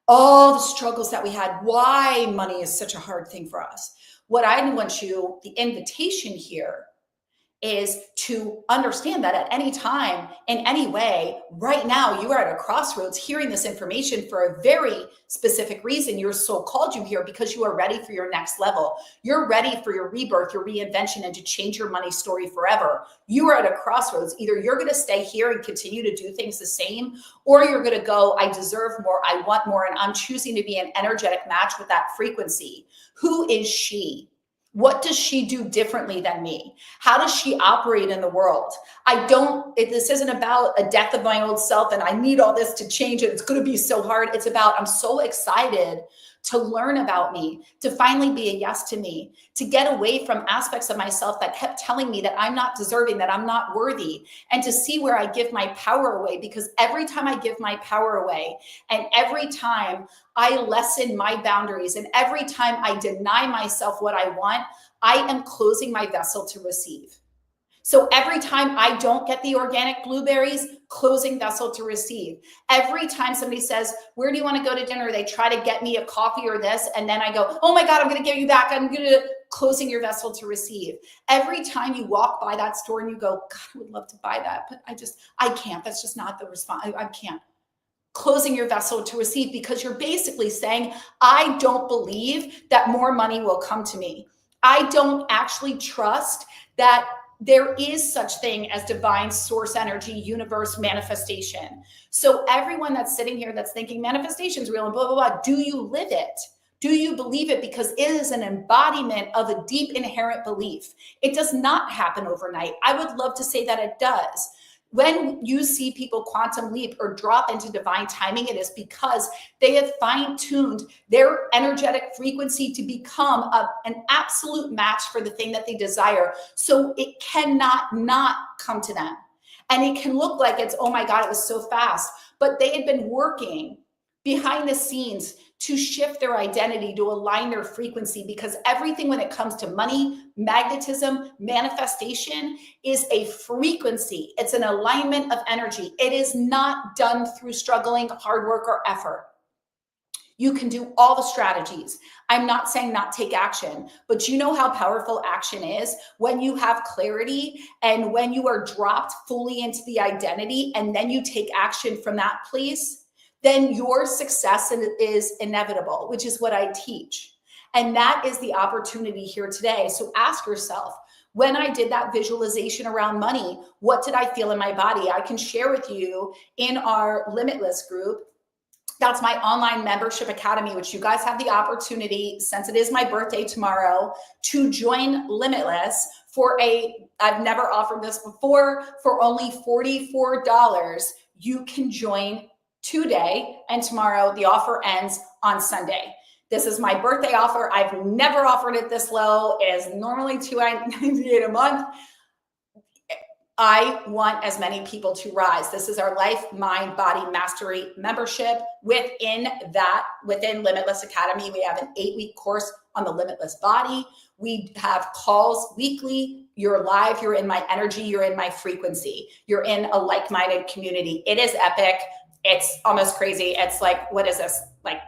all the struggles that we had, why money is such a hard thing for us. What I want you, the invitation here, is to understand that at any time, in any way, right now, you are at a crossroads hearing this information for a very specific reason. Your soul called you here because you are ready for your next level. You're ready for your rebirth, your reinvention, and to change your money story forever. You are at a crossroads. Either you're going to stay here and continue to do things the same, or you're going to go, I deserve more, I want more, and I'm choosing to be an energetic match with that frequency. Who is she? What does she do differently than me? How does she operate in the world? This isn't about a death of my old self and I need all this to change it. It's going to be so hard. It's about, I'm so excited to learn about me, to finally be a yes to me, to get away from aspects of myself that kept telling me that I'm not deserving, that I'm not worthy, and to see where I give my power away. Because every time I give my power away, and every time I lessen my boundaries, and every time I deny myself what I want, I am closing my vessel to receive. So every time I don't get the organic blueberries, closing vessel to receive. Every time somebody says, where do you want to go to dinner? They try to get me a coffee or this. And then I go, oh my God, I'm going to give you back. I'm going to closing your vessel to receive. Every time you walk by that store and you go, God, I would love to buy that, but I can't. That's just not the response. I can't. Closing your vessel to receive, because you're basically saying, I don't believe that more money will come to me. I don't actually trust that there is such thing as divine source energy, universe, manifestation. So everyone that's sitting here that's thinking manifestation is real and blah, blah, blah, do you live it? Do you believe it? Because it is an embodiment of a deep inherent belief. It does not happen overnight. I would love to say that it does. When you see people quantum leap or drop into divine timing, it is because they have fine-tuned their energetic frequency to become an absolute match for the thing that they desire. So it cannot not come to them. And it can look like it's, oh my God, it was so fast. But they had been working behind the scenes to shift their identity, to align their frequency, because everything when it comes to money, magnetism, manifestation is a frequency. It's an alignment of energy. It is not done through struggling, hard work, or effort. You can do all the strategies. I'm not saying not take action, but you know how powerful action is when you have clarity and when you are dropped fully into the identity and then you take action from that place, then your success is inevitable, which is what I teach. And that is the opportunity here today. So ask yourself, when I did that visualization around money, what did I feel in my body? I can share with you in our Limitless group. That's my online membership academy, which you guys have the opportunity, since it is my birthday tomorrow, to join Limitless for I've never offered this before, for only $44. You can join today, and tomorrow the offer ends on Sunday. This is my birthday offer. I've never offered it this low. It is normally $298 a month. I want as many people to rise. This is our Life, Mind, Body Mastery membership. Within Limitless Academy, we have an 8-week course on the limitless body. We have calls weekly. You're live. You're in my energy. You're in my frequency. You're in a like-minded community. It is epic. It's almost crazy. It's like, what is this? Like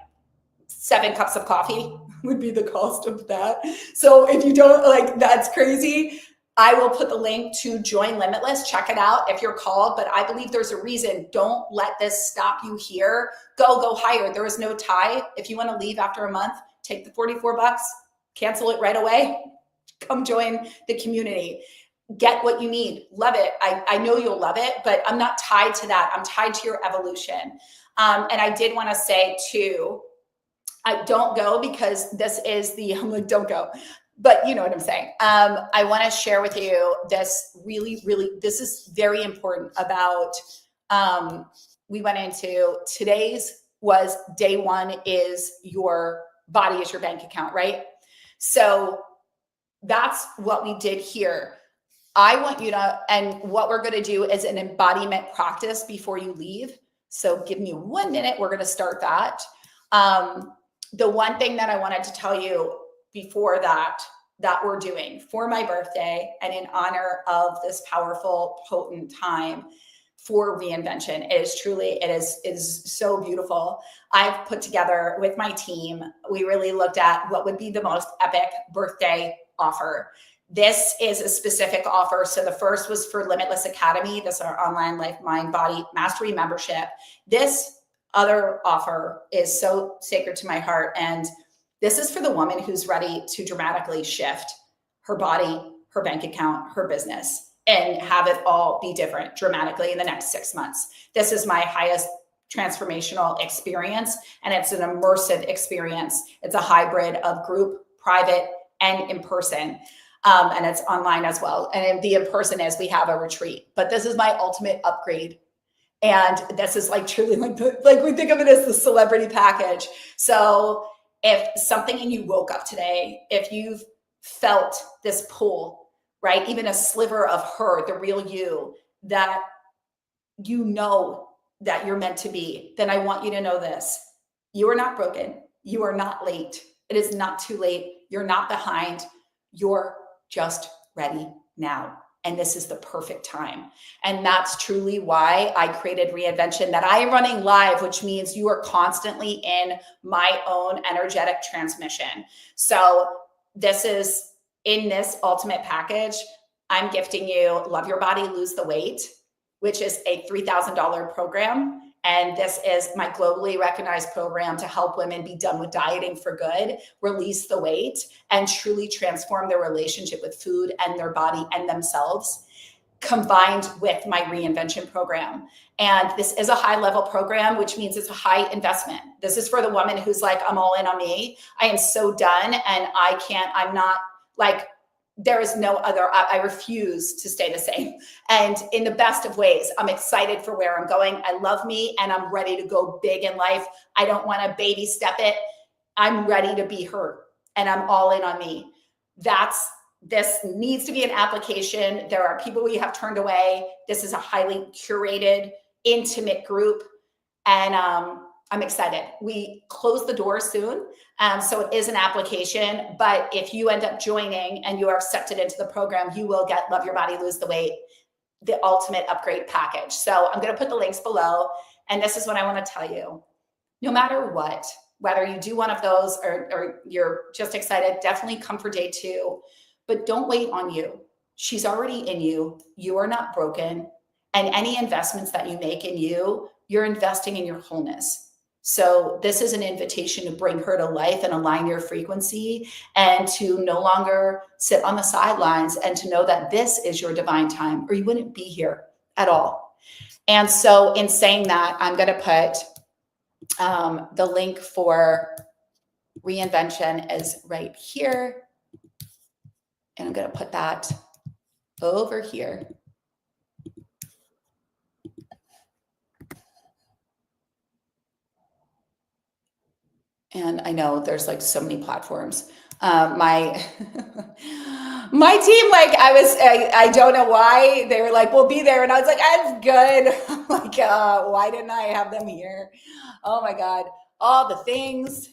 7 cups of coffee would be the cost of that. So if you don't like, that's crazy. I will put the link to join Limitless. Check it out if you're called, but I believe there's a reason. Don't let this stop you here. Go higher. There is no tie. If you want to leave after a month, take the $44, cancel it right away. Come join the community. Get what you need. Love it. I know you'll love it, but I'm not tied to that. I'm tied to your evolution. And I did want to say too, don't go, because this is I'm like, don't go. But you know what I'm saying. I want to share with you this this is very important about, we went into was day one is your body is your bank account, right? So that's what we did here. I want you to, and what we're going to do is an embodiment practice before you leave. So give me 1 minute. We're going to start that. The one thing that I wanted to tell you before that we're doing for my birthday and in honor of this powerful, potent time for reinvention is so beautiful. I've put together with my team, we really looked at what would be the most epic birthday offer. This is a specific offer. So the first was for Limitless Academy. This is our online Life, Mind, Body Mastery membership. This other offer is so sacred to my heart. And this is for the woman who's ready to dramatically shift her body, her bank account, her business, and have it all be different dramatically in the next 6 months. This is my highest transformational experience, and it's an immersive experience. It's a hybrid of group, private, and in person. And it's online as well. And the in person is we have a retreat, but this is my ultimate upgrade. And this is like truly like we think of it as the celebrity package. So if something in you woke up today, if you've felt this pull, right? Even a sliver of her, the real you, that you know that you're meant to be, then I want you to know this. You are not broken. You are not late. It is not too late. You're not behind. You're just ready now. And this is the perfect time. And that's truly why I created Reinvention, that I am running live, which means you are constantly in my own energetic transmission. So this is in this ultimate package. I'm gifting you Love Your Body, Lose the Weight, which is a $3,000 program. And this is my globally recognized program to help women be done with dieting for good, release the weight, and truly transform their relationship with food and their body and themselves, combined with my Reinvention program. And this is a high level program, which means it's a high investment. This is for the woman who's like, I'm all in on me. I am so done. And I'm not like, there is no other, I refuse to stay the same. And in the best of ways, I'm excited for where I'm going. I love me and I'm ready to go big in life. I don't want to baby step it. I'm ready to be her and I'm all in on me. This needs to be an application. There are people we have turned away. This is a highly curated, intimate group. And I'm excited. We close the door soon. So it is an application, but if you end up joining and you are accepted into the program, you will get Love Your Body, Lose the Weight, the ultimate upgrade package. So I'm going to put the links below. And this is what I want to tell you. No matter what, whether you do one of those or you're just excited, definitely come for day 2, but don't wait on you. She's already in you. You are not broken. And any investments that you make in you, you're investing in your wholeness. So this is an invitation to bring her to life and align your frequency and to no longer sit on the sidelines and to know that this is your divine time, or you wouldn't be here at all. And so in saying that, I'm going to put the link for Reinvention is right here. And I'm going to put that over here. And I know there's like so many platforms. My my team, like I don't know why they were like, we'll be there. And I was like, I'm good. I'm like, why didn't I have them here? Oh my God. All the things,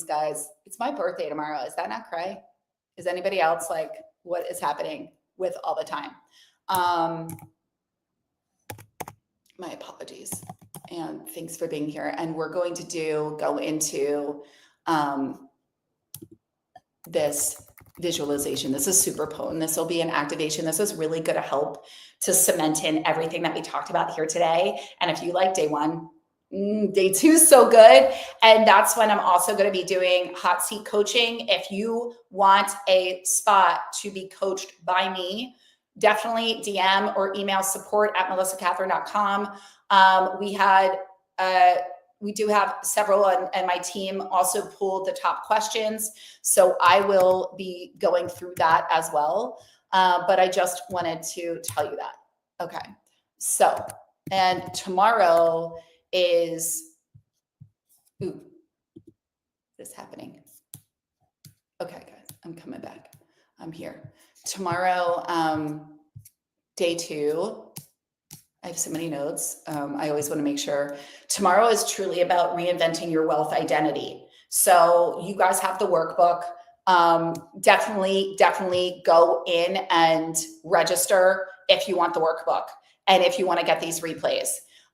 guys. It's my birthday tomorrow. Is that not cray? Is anybody else like, what is happening with all the time? My apologies. And thanks for being here. And we're going to go into this visualization. This is super potent. This will be an activation. This is really going to help to cement in everything that we talked about here today. And if you like day 1, day 2 is so good. And that's when I'm also going to be doing hot seat coaching. If you want a spot to be coached by me, definitely DM or email support@melissacatherine.com. We do have several, and my team also pulled the top questions. So I will be going through that as well. But I just wanted to tell you that. Okay. So, and tomorrow is, what is happening? Okay, guys, I'm coming back. I'm here. Tomorrow, day 2, I have so many notes. I always want to make sure. Tomorrow is truly about reinventing your wealth identity. So you guys have the workbook. Definitely go in and register if you want the workbook and if you want to get these replays.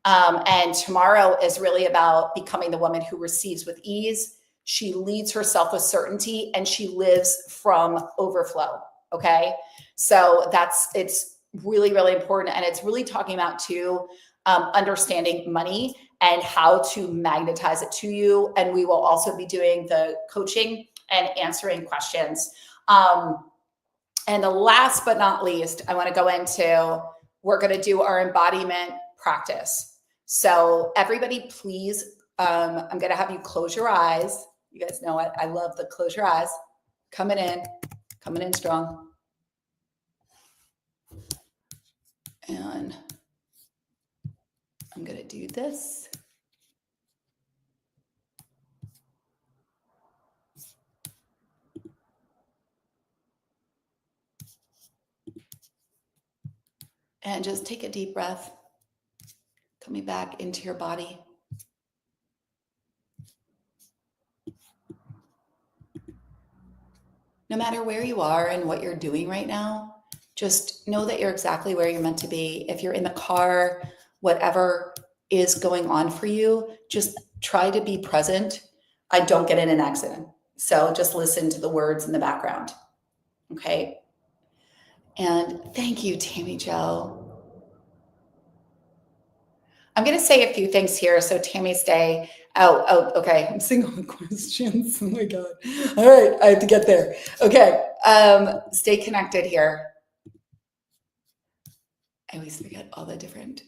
And tomorrow is really about becoming the woman who receives with ease. She leads herself with certainty and she lives from overflow. Okay. So it's really, really important. And it's really talking about too, understanding money and how to magnetize it to you. And we will also be doing the coaching and answering questions. And the last but not least, I want to go into, we're going to do our embodiment practice. So everybody, please, I'm going to have you close your eyes. You guys know it. I love the close your eyes. Coming in strong. And I'm going to do this. And just take a deep breath, coming back into your body. No matter where you are and what you're doing right now, just know that you're exactly where you're meant to be. If you're in the car, whatever is going on for you, just try to be present. I don't get in an accident. So just listen to the words in the background. Okay. And thank you, Tammy Jo. I'm going to say a few things here. So Tammy, stay. Oh, okay. I'm seeing all the questions. Oh my God. All right. I have to get there. Okay. Stay connected here. I always forget all the different.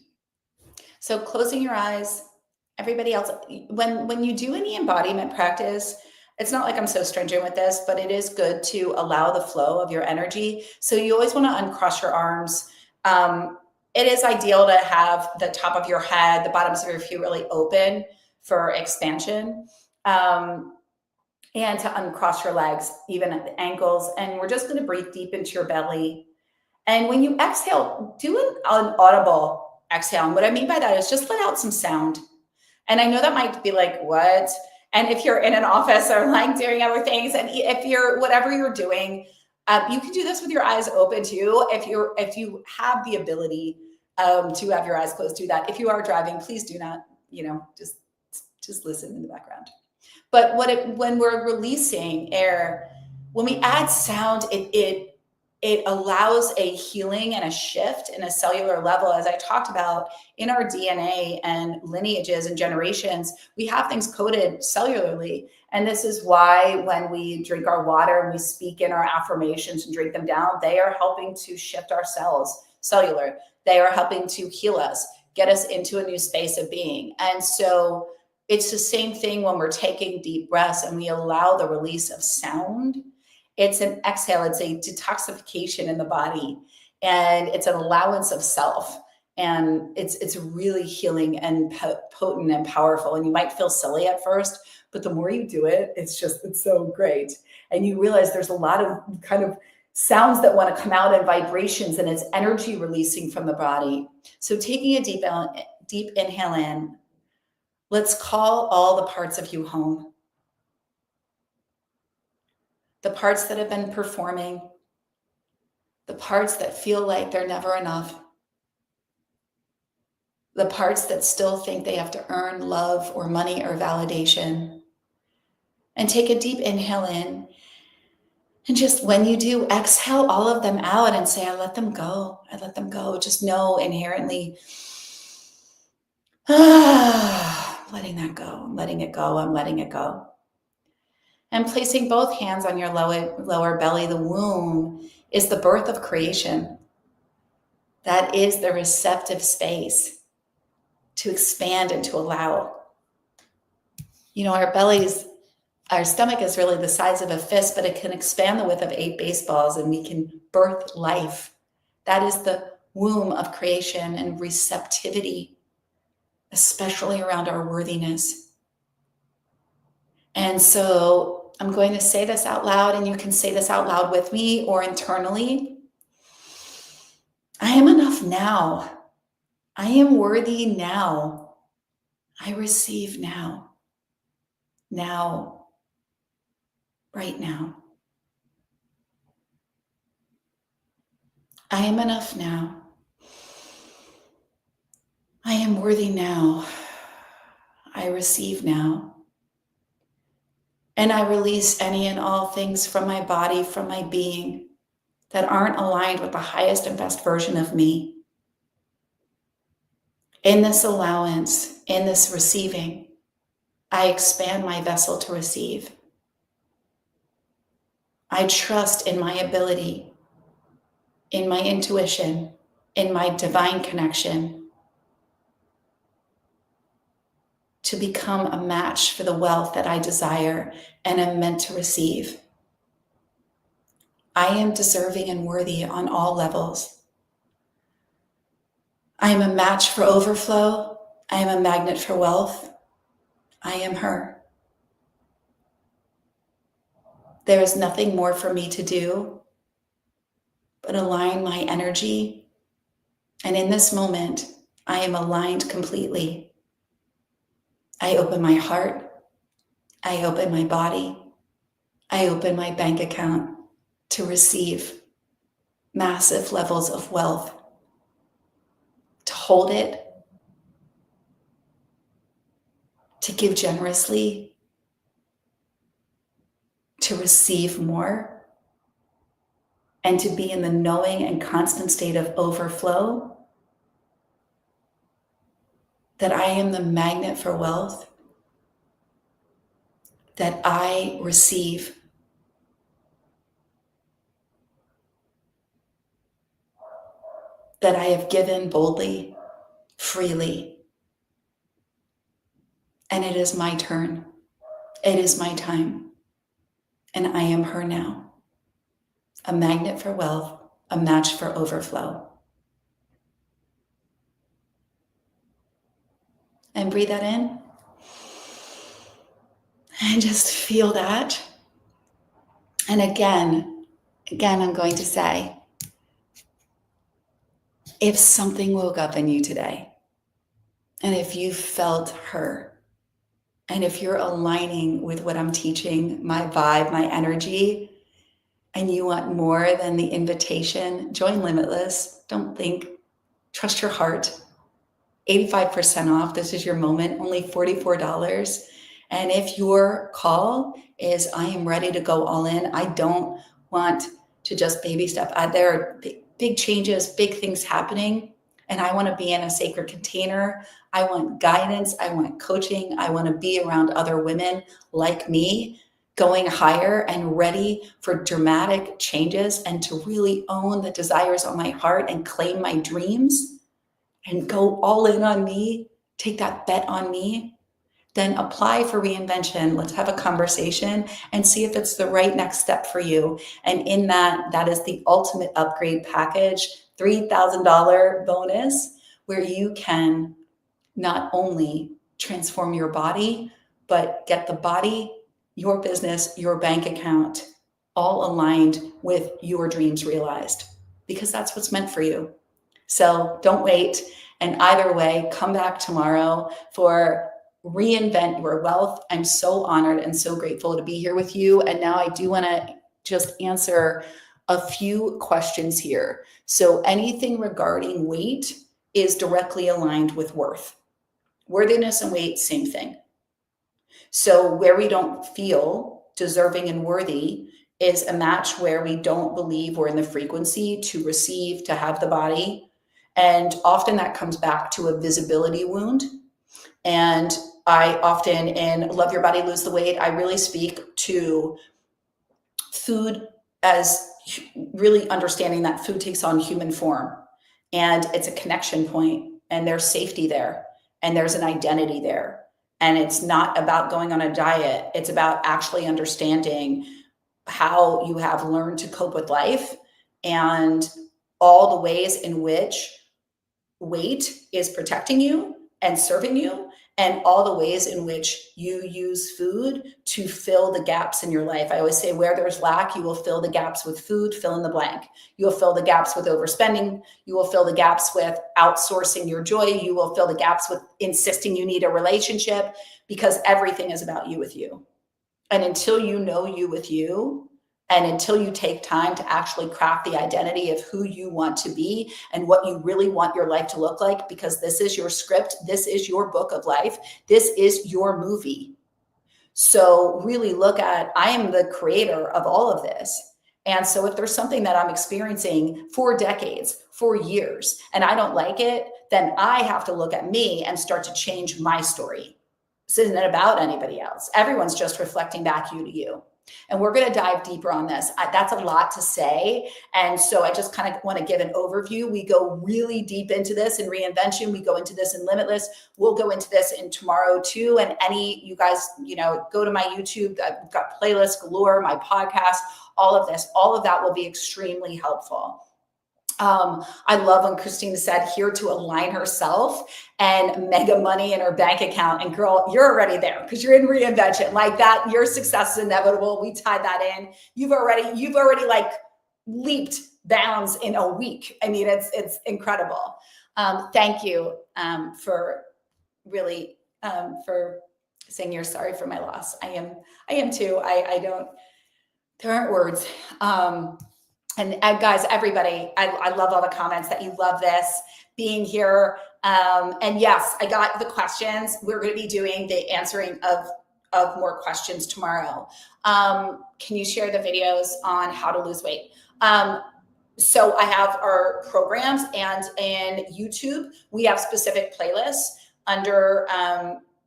So closing your eyes, everybody else, when you do any embodiment practice, it's not like I'm so stringent with this, but it is good to allow the flow of your energy. So you always want to uncross your arms. It is ideal to have the top of your head, the bottoms of your feet really open for expansion. And to uncross your legs, even at the ankles. And we're just going to breathe deep into your belly. And when you exhale, do an audible exhale. And what I mean by that is just let out some sound. And I know that might be like, what? And if you're in an office or like doing other things, and if you're, whatever you're doing, you can do this with your eyes open too. If you have the ability to have your eyes closed, do that. If you are driving, please do not, just listen in the background. But when we're releasing air, when we add sound, it allows a healing and a shift in a cellular level. As I talked about, in our DNA and lineages and generations, we have things coded cellularly. And this is why when we drink our water and we speak in our affirmations and drink them down, they are helping to shift our cells cellular. They are helping to heal us, get us into a new space of being. And so it's the same thing when we're taking deep breaths and we allow the release of sound. It's an exhale, it's a detoxification in the body, and it's an allowance of self. And it's really healing and potent and powerful. And you might feel silly at first, but the more you do it, it's so great. And you realize there's a lot of kind of sounds that want to come out and vibrations, and it's energy releasing from the body. So taking a deep inhale in, let's call all the parts of you home. The parts that have been performing, the parts that feel like they're never enough, the parts that still think they have to earn love or money or validation. And take a deep inhale in. And just when you do, exhale all of them out and say, I let them go. I let them go. Just know inherently, letting that go. I'm letting it go. I'm letting it go. And placing both hands on your lower belly, the womb is the birth of creation. That is the receptive space to expand and to allow. You know, our stomach is really the size of a fist, but it can expand the width of 8 baseballs, and we can birth life. That is the womb of creation and receptivity, especially around our worthiness. And so I'm going to say this out loud, and you can say this out loud with me or internally. I am enough now. I am worthy now. I receive now. Now. Right now. I am enough now. I am worthy now. I receive now. And I release any and all things from my body, from my being, that aren't aligned with the highest and best version of me. In this allowance, in this receiving, I expand my vessel to receive. I trust in my ability, in my intuition, in my divine connection to become a match for the wealth that I desire and am meant to receive. I am deserving and worthy on all levels. I am a match for overflow. I am a magnet for wealth. I am her. There is nothing more for me to do but align my energy. And in this moment, I am aligned completely. I open my heart. I open my body. I open my bank account to receive massive levels of wealth, to hold it, to give generously, to receive more, and to be in the knowing and constant state of overflow, that I am the magnet for wealth, that I receive. That I have given boldly, freely. And it is my turn. It is my time. And I am her now. A magnet for wealth, a match for overflow. And breathe that in. And just feel that. And again, I'm going to say, if something woke up in you today, and if you felt her, and if you're aligning with what I'm teaching, my vibe, my energy, and you want more than the invitation, join Limitless. Don't think, trust your heart. 85% off. This is your moment, only $44. And if your call is, I am ready to go all in, I don't want to just baby step. There are big changes, big things happening, and I want to be in a sacred container. I want guidance. I want coaching. I want to be around other women like me, going higher and ready for dramatic changes and to really own the desires on my heart and claim my dreams and go all in on me, take that bet on me. Then apply for reinvention. Let's have a conversation and see if it's the right next step for you. And in that is the ultimate upgrade package, $3,000 bonus, where you can not only transform your body, but get the body, your business, your bank account, all aligned with your dreams realized, because that's what's meant for you. So don't wait. And either way, come back tomorrow for Reinvent Your Wealth. I'm so honored and so grateful to be here with you. And now I do want to just answer a few questions here. So anything regarding weight is directly aligned with worth. Worthiness and weight, same thing. So where we don't feel deserving and worthy is a match where we don't believe we're in the frequency to receive, to have the body. And often that comes back to a visibility wound. And I often, in Love Your Body, Lose the Weight, I really speak to food as really understanding that food takes on human form. And it's a connection point, and there's safety there, and there's an identity there. And it's not about going on a diet. It's about actually understanding how you have learned to cope with life and all the ways in which weight is protecting you and serving you, and all the ways in which you use food to fill the gaps in your life. I always say, where there's lack, you will fill the gaps with food, fill in the blank. You will fill the gaps with overspending. You will fill the gaps with outsourcing your joy. You will fill the gaps with insisting you need a relationship, because everything is about you with you. And until you know you with you, and until you take time to actually craft the identity of who you want to be and what you really want your life to look like, because this is your script, this is your book of life, this is your movie. So really look at, I am the creator of all of this. And so if there's something that I'm experiencing for decades, for years, and I don't like it, then I have to look at me and start to change my story. This isn't about anybody else. Everyone's just reflecting back you to you. And we're going to dive deeper on this. That's a lot to say. And so I just kind of want to give an overview. We go really deep into this in Reinvention. We go into this in Limitless. We'll go into this in tomorrow too. And you guys, go to my YouTube. I've got playlists galore, my podcast, all of this, all of that will be extremely helpful. I love when Christina said, here to align herself and mega money in her bank account. And girl, you're already there because you're in Reinvention. Like that, your success is inevitable. We tied that in. You've already like leaped bounds in a week. I mean, it's incredible. Thank you for really for saying you're sorry for my loss. I am too. There aren't words. And guys, everybody, I love all the comments that you love this being here. And yes, I got the questions. We're going to be doing the answering of more questions tomorrow. Can you share the videos on how to lose weight? So I have our programs, and in YouTube, we have specific playlists under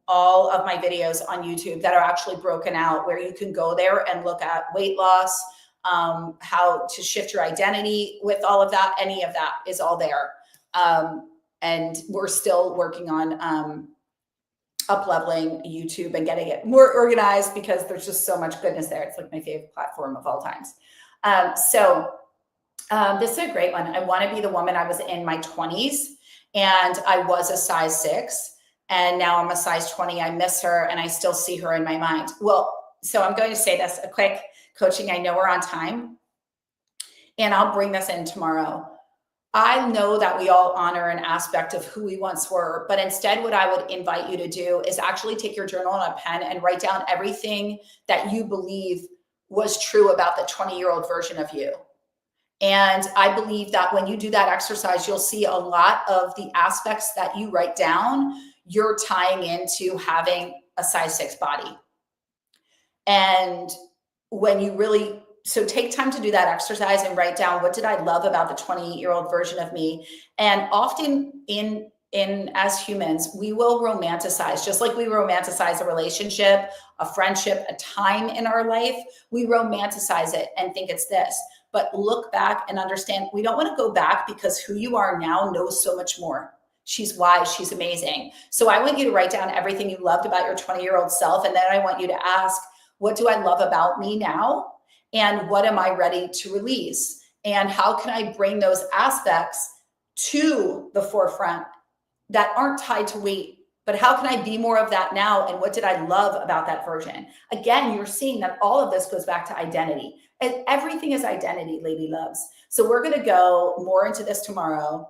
all of my videos on YouTube that are actually broken out, where you can go there and look at weight loss, how to shift your identity with all of that. Any of that is all there. And we're still working on up-leveling YouTube and getting it more organized, because there's just so much goodness there. It's like my favorite platform of all times. This is a great one. I want to be the woman I was in my 20s, and I was a size 6, and now I'm a size 20. I miss her, and I still see her in my mind. Well, so I'm going to say this, a quick coaching. I know we're on time, and I'll bring this in tomorrow. I know that we all honor an aspect of who we once were, but instead what I would invite you to do is actually take your journal and a pen and write down everything that you believe was true about the 20-year-old version of you. And I believe that when you do that exercise, you'll see a lot of the aspects that you write down, you're tying into having a size 6 body. And when you really, so take time to do that exercise and write down, what did I love about the 28-year-old version of me? And often in as humans, we will romanticize, just like we romanticize a relationship, a friendship, a time in our life, we romanticize it and think it's this. But look back and understand, we don't want to go back because who you are now knows so much more. She's wise, she's amazing. So I want you to write down everything you loved about your 20-year-old self. And then I want you to ask, what do I love about me now? And what am I ready to release? And how can I bring those aspects to the forefront that aren't tied to weight? But how can I be more of that now? And what did I love about that version? Again, you're seeing that all of this goes back to identity. And everything is identity, lady loves. So we're going to go more into this tomorrow.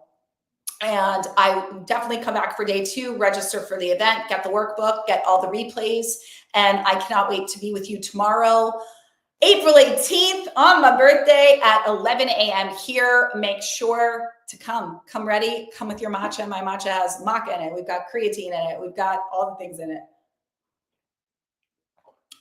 And I definitely come back for day 2, register for the event, get the workbook, get all the replays. And I cannot wait to be with you tomorrow, April 18th, on my birthday at 11 a.m. here. Make sure to come ready, come with your matcha. My matcha has maca in it. We've got creatine in it. We've got all the things in it.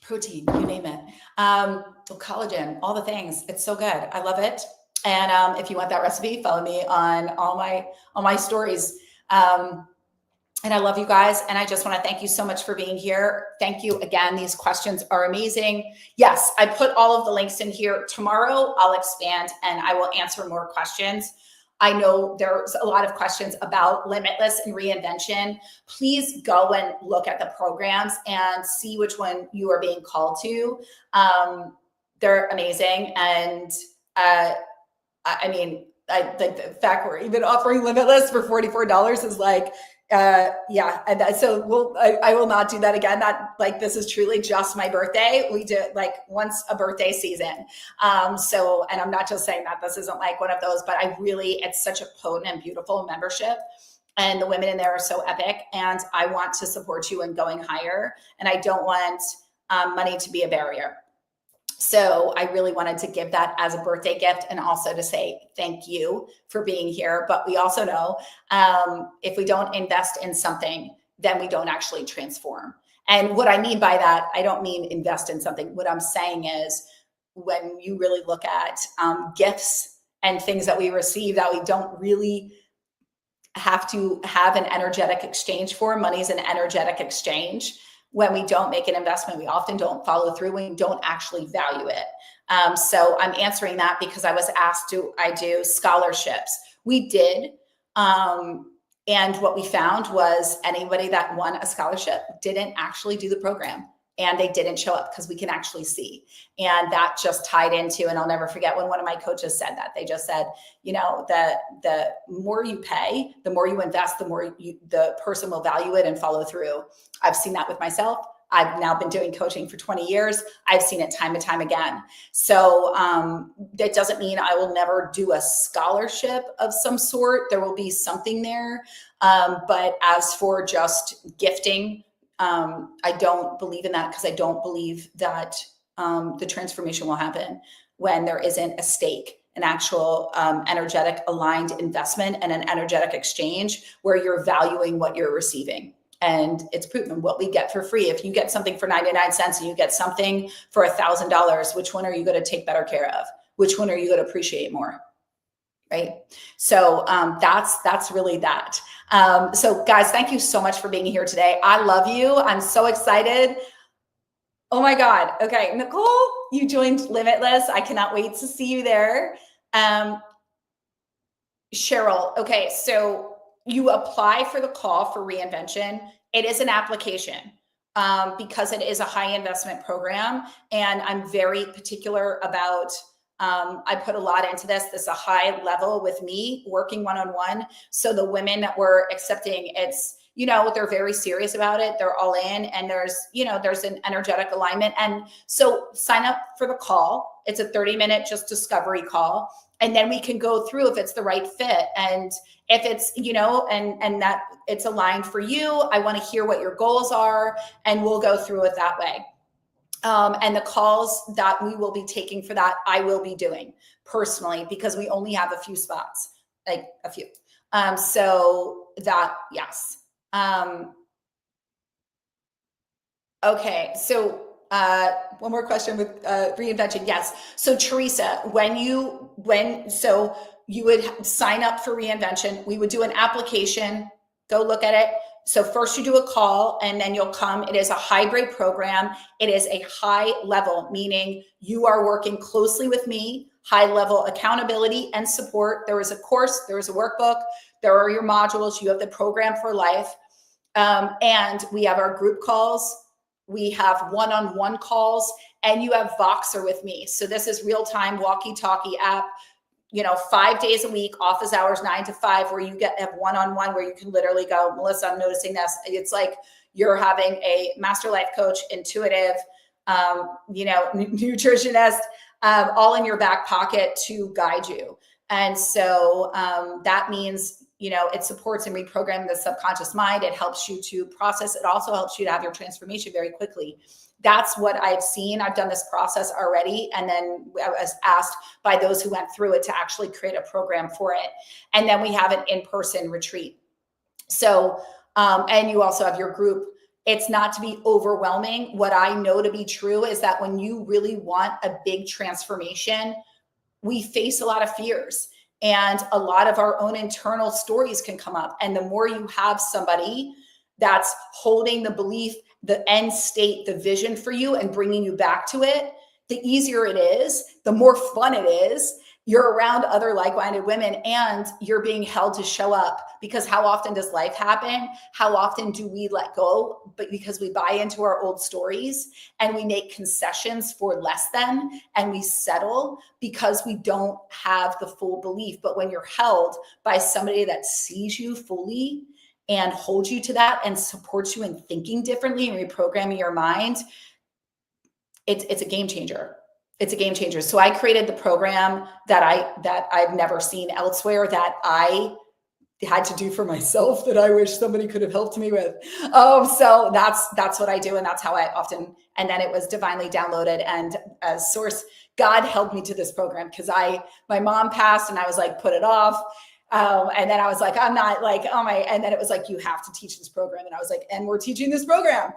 Protein, you name it. Collagen, all the things. It's so good. I love it. And if you want that recipe, follow me on all my stories. And I love you guys. And I just want to thank you so much for being here. Thank you again. These questions are amazing. Yes, I put all of the links in here. Tomorrow I'll expand and I will answer more questions. I know there's a lot of questions about Limitless and Reinvention. Please go and look at the programs and see which one you are being called to. They're amazing. And I mean, I think the fact we're even offering Limitless for $44 is like, yeah. And so I will not do that again. That, like, this is truly just my birthday. We do it like once a birthday season. So, and I'm not just saying that this isn't like one of those, but it's such a potent and beautiful membership. And the women in there are so epic. And I want to support you in going higher. And I don't want money to be a barrier. So I really wanted to give that as a birthday gift and also to say thank you for being here. But we also know if we don't invest in something, then we don't actually transform. And what I mean by that, I don't mean invest in something. What I'm saying is when you really look at gifts and things that we receive that we don't really have to have an energetic exchange for, money is an energetic exchange. When we don't make an investment, we often don't follow through. We don't actually value it. So I'm answering that because I was asked, do I do scholarships? We did. And what we found was anybody that won a scholarship didn't actually do the program. And they didn't show up because we can actually see. And that just tied into, and I'll never forget when one of my coaches said that. They just said, you know, the more you pay, the more you invest, the more the person will value it and follow through. I've seen that with myself. I've now been doing coaching for 20 years. I've seen it time and time again. So that doesn't mean I will never do a scholarship of some sort. There will be something there. But as for just gifting, I don't believe in that because I don't believe that the transformation will happen when there isn't a stake, an actual energetic aligned investment and an energetic exchange where you're valuing what you're receiving. And it's proven what we get for free. If you get something for 99 cents and you get something for $1,000, which one are you going to take better care of? Which one are you going to appreciate more? Right. So that's really that. So guys, thank you so much for being here today. I love you. I'm so excited. Oh my God. Okay. Nicole, you joined Limitless. I cannot wait to see you there. Cheryl. Okay. So you apply for the call for Reinvention. It is an application because it is a high investment program. And I'm very particular about I put a lot into this. This is a high level with me working one-on-one. So the women that we're accepting, it's, you know, they're very serious about it. They're all in, and there's an energetic alignment. And so sign up for the call. It's a 30-minute just discovery call. And then we can go through if it's the right fit. And if it's, and that it's aligned for you, I want to hear what your goals are, and we'll go through it that way. And the calls that we will be taking for that, I will be doing personally because we only have a few spots, like a few. So that, yes. Okay, so one more question with reinvention. Yes. So Teresa, so you would sign up for reinvention. We would do an application. Go look at it. So first you do a call and then you'll come. It is a hybrid program. It is a high level, meaning you are working closely with me, high level accountability and support. There is a course, there is a workbook, there are your modules, you have the program for life. And we have our group calls, we have one-on-one calls, and you have Voxer with me. So this is real-time walkie-talkie app, 5 days a week, office hours, 9 to 5, where you have one-on-one where you can literally go, Melissa, I'm noticing this. It's like you're having a master life coach, intuitive, nutritionist, all in your back pocket to guide you. And so that means, it supports and reprogramming the subconscious mind. It helps you to process. It also helps you to have your transformation very quickly. That's what I've seen. I've done this process already. And then I was asked by those who went through it to actually create a program for it. And then we have an in-person retreat. So, and you also have your group. It's not to be overwhelming. What I know to be true is that when you really want a big transformation, we face a lot of fears. And a lot of our own internal stories can come up. And the more you have somebody that's holding the belief, the end state, the vision for you and bringing you back to it, the easier it is, the more fun it is. You're around other like-minded women and you're being held to show up, because how often does life happen? How often do we let go? But because we buy into our old stories and we make concessions for less than, and we settle because we don't have the full belief. But when you're held by somebody that sees you fully and holds you to that and supports you in thinking differently and reprogramming your mind, it's a game changer. It's a game changer. So I created the program that I've never seen elsewhere, that I had to do for myself, that I wish somebody could have helped me with. So that's what I do. And that's how I often, and then it was divinely downloaded and as source, God held me to this program because my mom passed and I was like, put it off. And then I was like, I'm not like, oh my, and then it was like, you have to teach this program. And I was like, and we're teaching this program.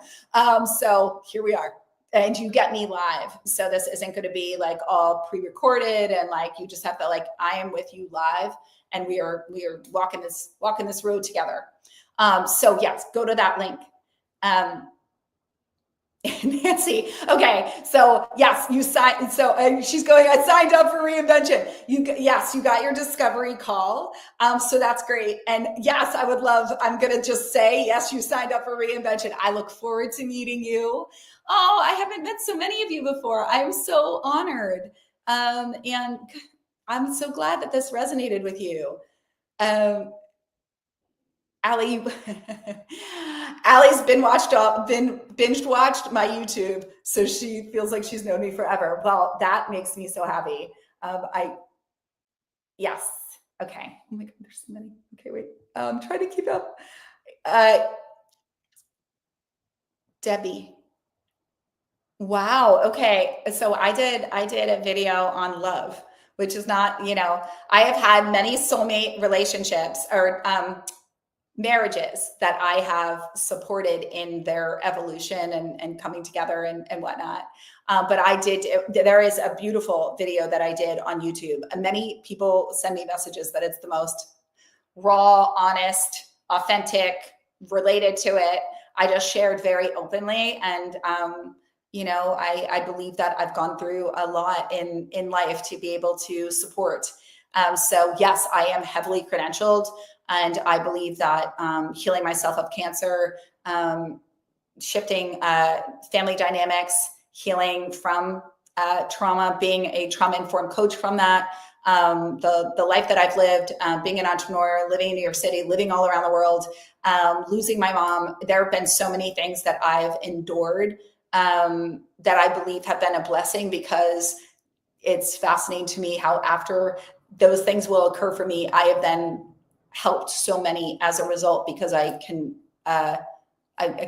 So here we are. And you get me live. So this isn't going to be like all pre-recorded and like, you just have to like, I am with you live and we are walking this road together. So yes, go to that link. Nancy. Okay. So yes, you signed. So she's going, I signed up for reinvention. Yes, you got your discovery call. So that's great. And yes, I would love, I'm going to just say, yes, you signed up for reinvention. I look forward to meeting you. Oh, I haven't met so many of you before. I'm so honored. And I'm so glad that this resonated with you. Allie, Allie's binge watched my YouTube, so she feels like she's known me forever. Well, that makes me so happy. Yes. Okay. Oh my God, there's so many. Okay, wait. I'm trying to keep up. Debbie. Wow. Okay. So I did a video on love, which is not, I have had many soulmate relationships or marriages that I have supported in their evolution and coming together and whatnot. But there is a beautiful video that I did on YouTube. And many people send me messages that it's the most raw, honest, authentic, related to it. I just shared very openly. And, I believe that I've gone through a lot in life to be able to support. So yes, I am heavily credentialed. And I believe that healing myself of cancer, shifting family dynamics, healing from trauma, being a trauma-informed coach from that, the life that I've lived, being an entrepreneur, living in New York City, living all around the world, losing my mom. There have been so many things that I've endured that I believe have been a blessing, because it's fascinating to me how after those things will occur for me, I have then helped so many as a result, because I can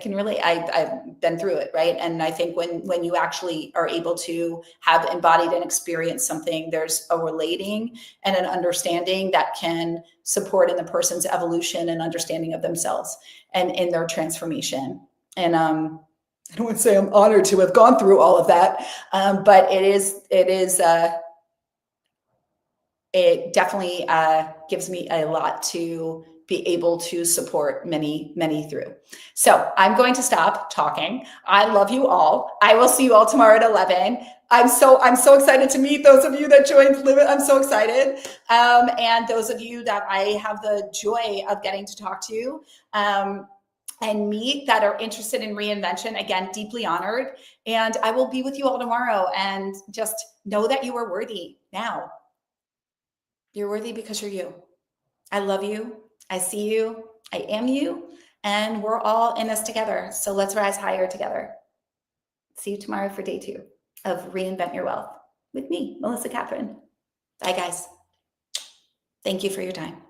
really, I've been through it. Right. And I think when you actually are able to have embodied and experienced something, there's a relating and an understanding that can support in the person's evolution and understanding of themselves and in their transformation. And I don't want to say I'm honored to have gone through all of that, but it definitely gives me a lot to be able to support many through. So I'm going to stop talking. I love you all. I will see you all tomorrow at 11. I'm so excited to meet those of you that joined Live It. I'm so excited. And those of you that I have the joy of getting to talk to and meet that are interested in reinvention, again, deeply honored. And I will be with you all tomorrow, and just know that you are worthy now. You're worthy because you're you. I love you. I see you. I am you. And we're all in this together. So let's rise higher together. See you tomorrow for day 2 of Reinvent Your Wealth with me, Melissa Catherine. Bye, guys. Thank you for your time.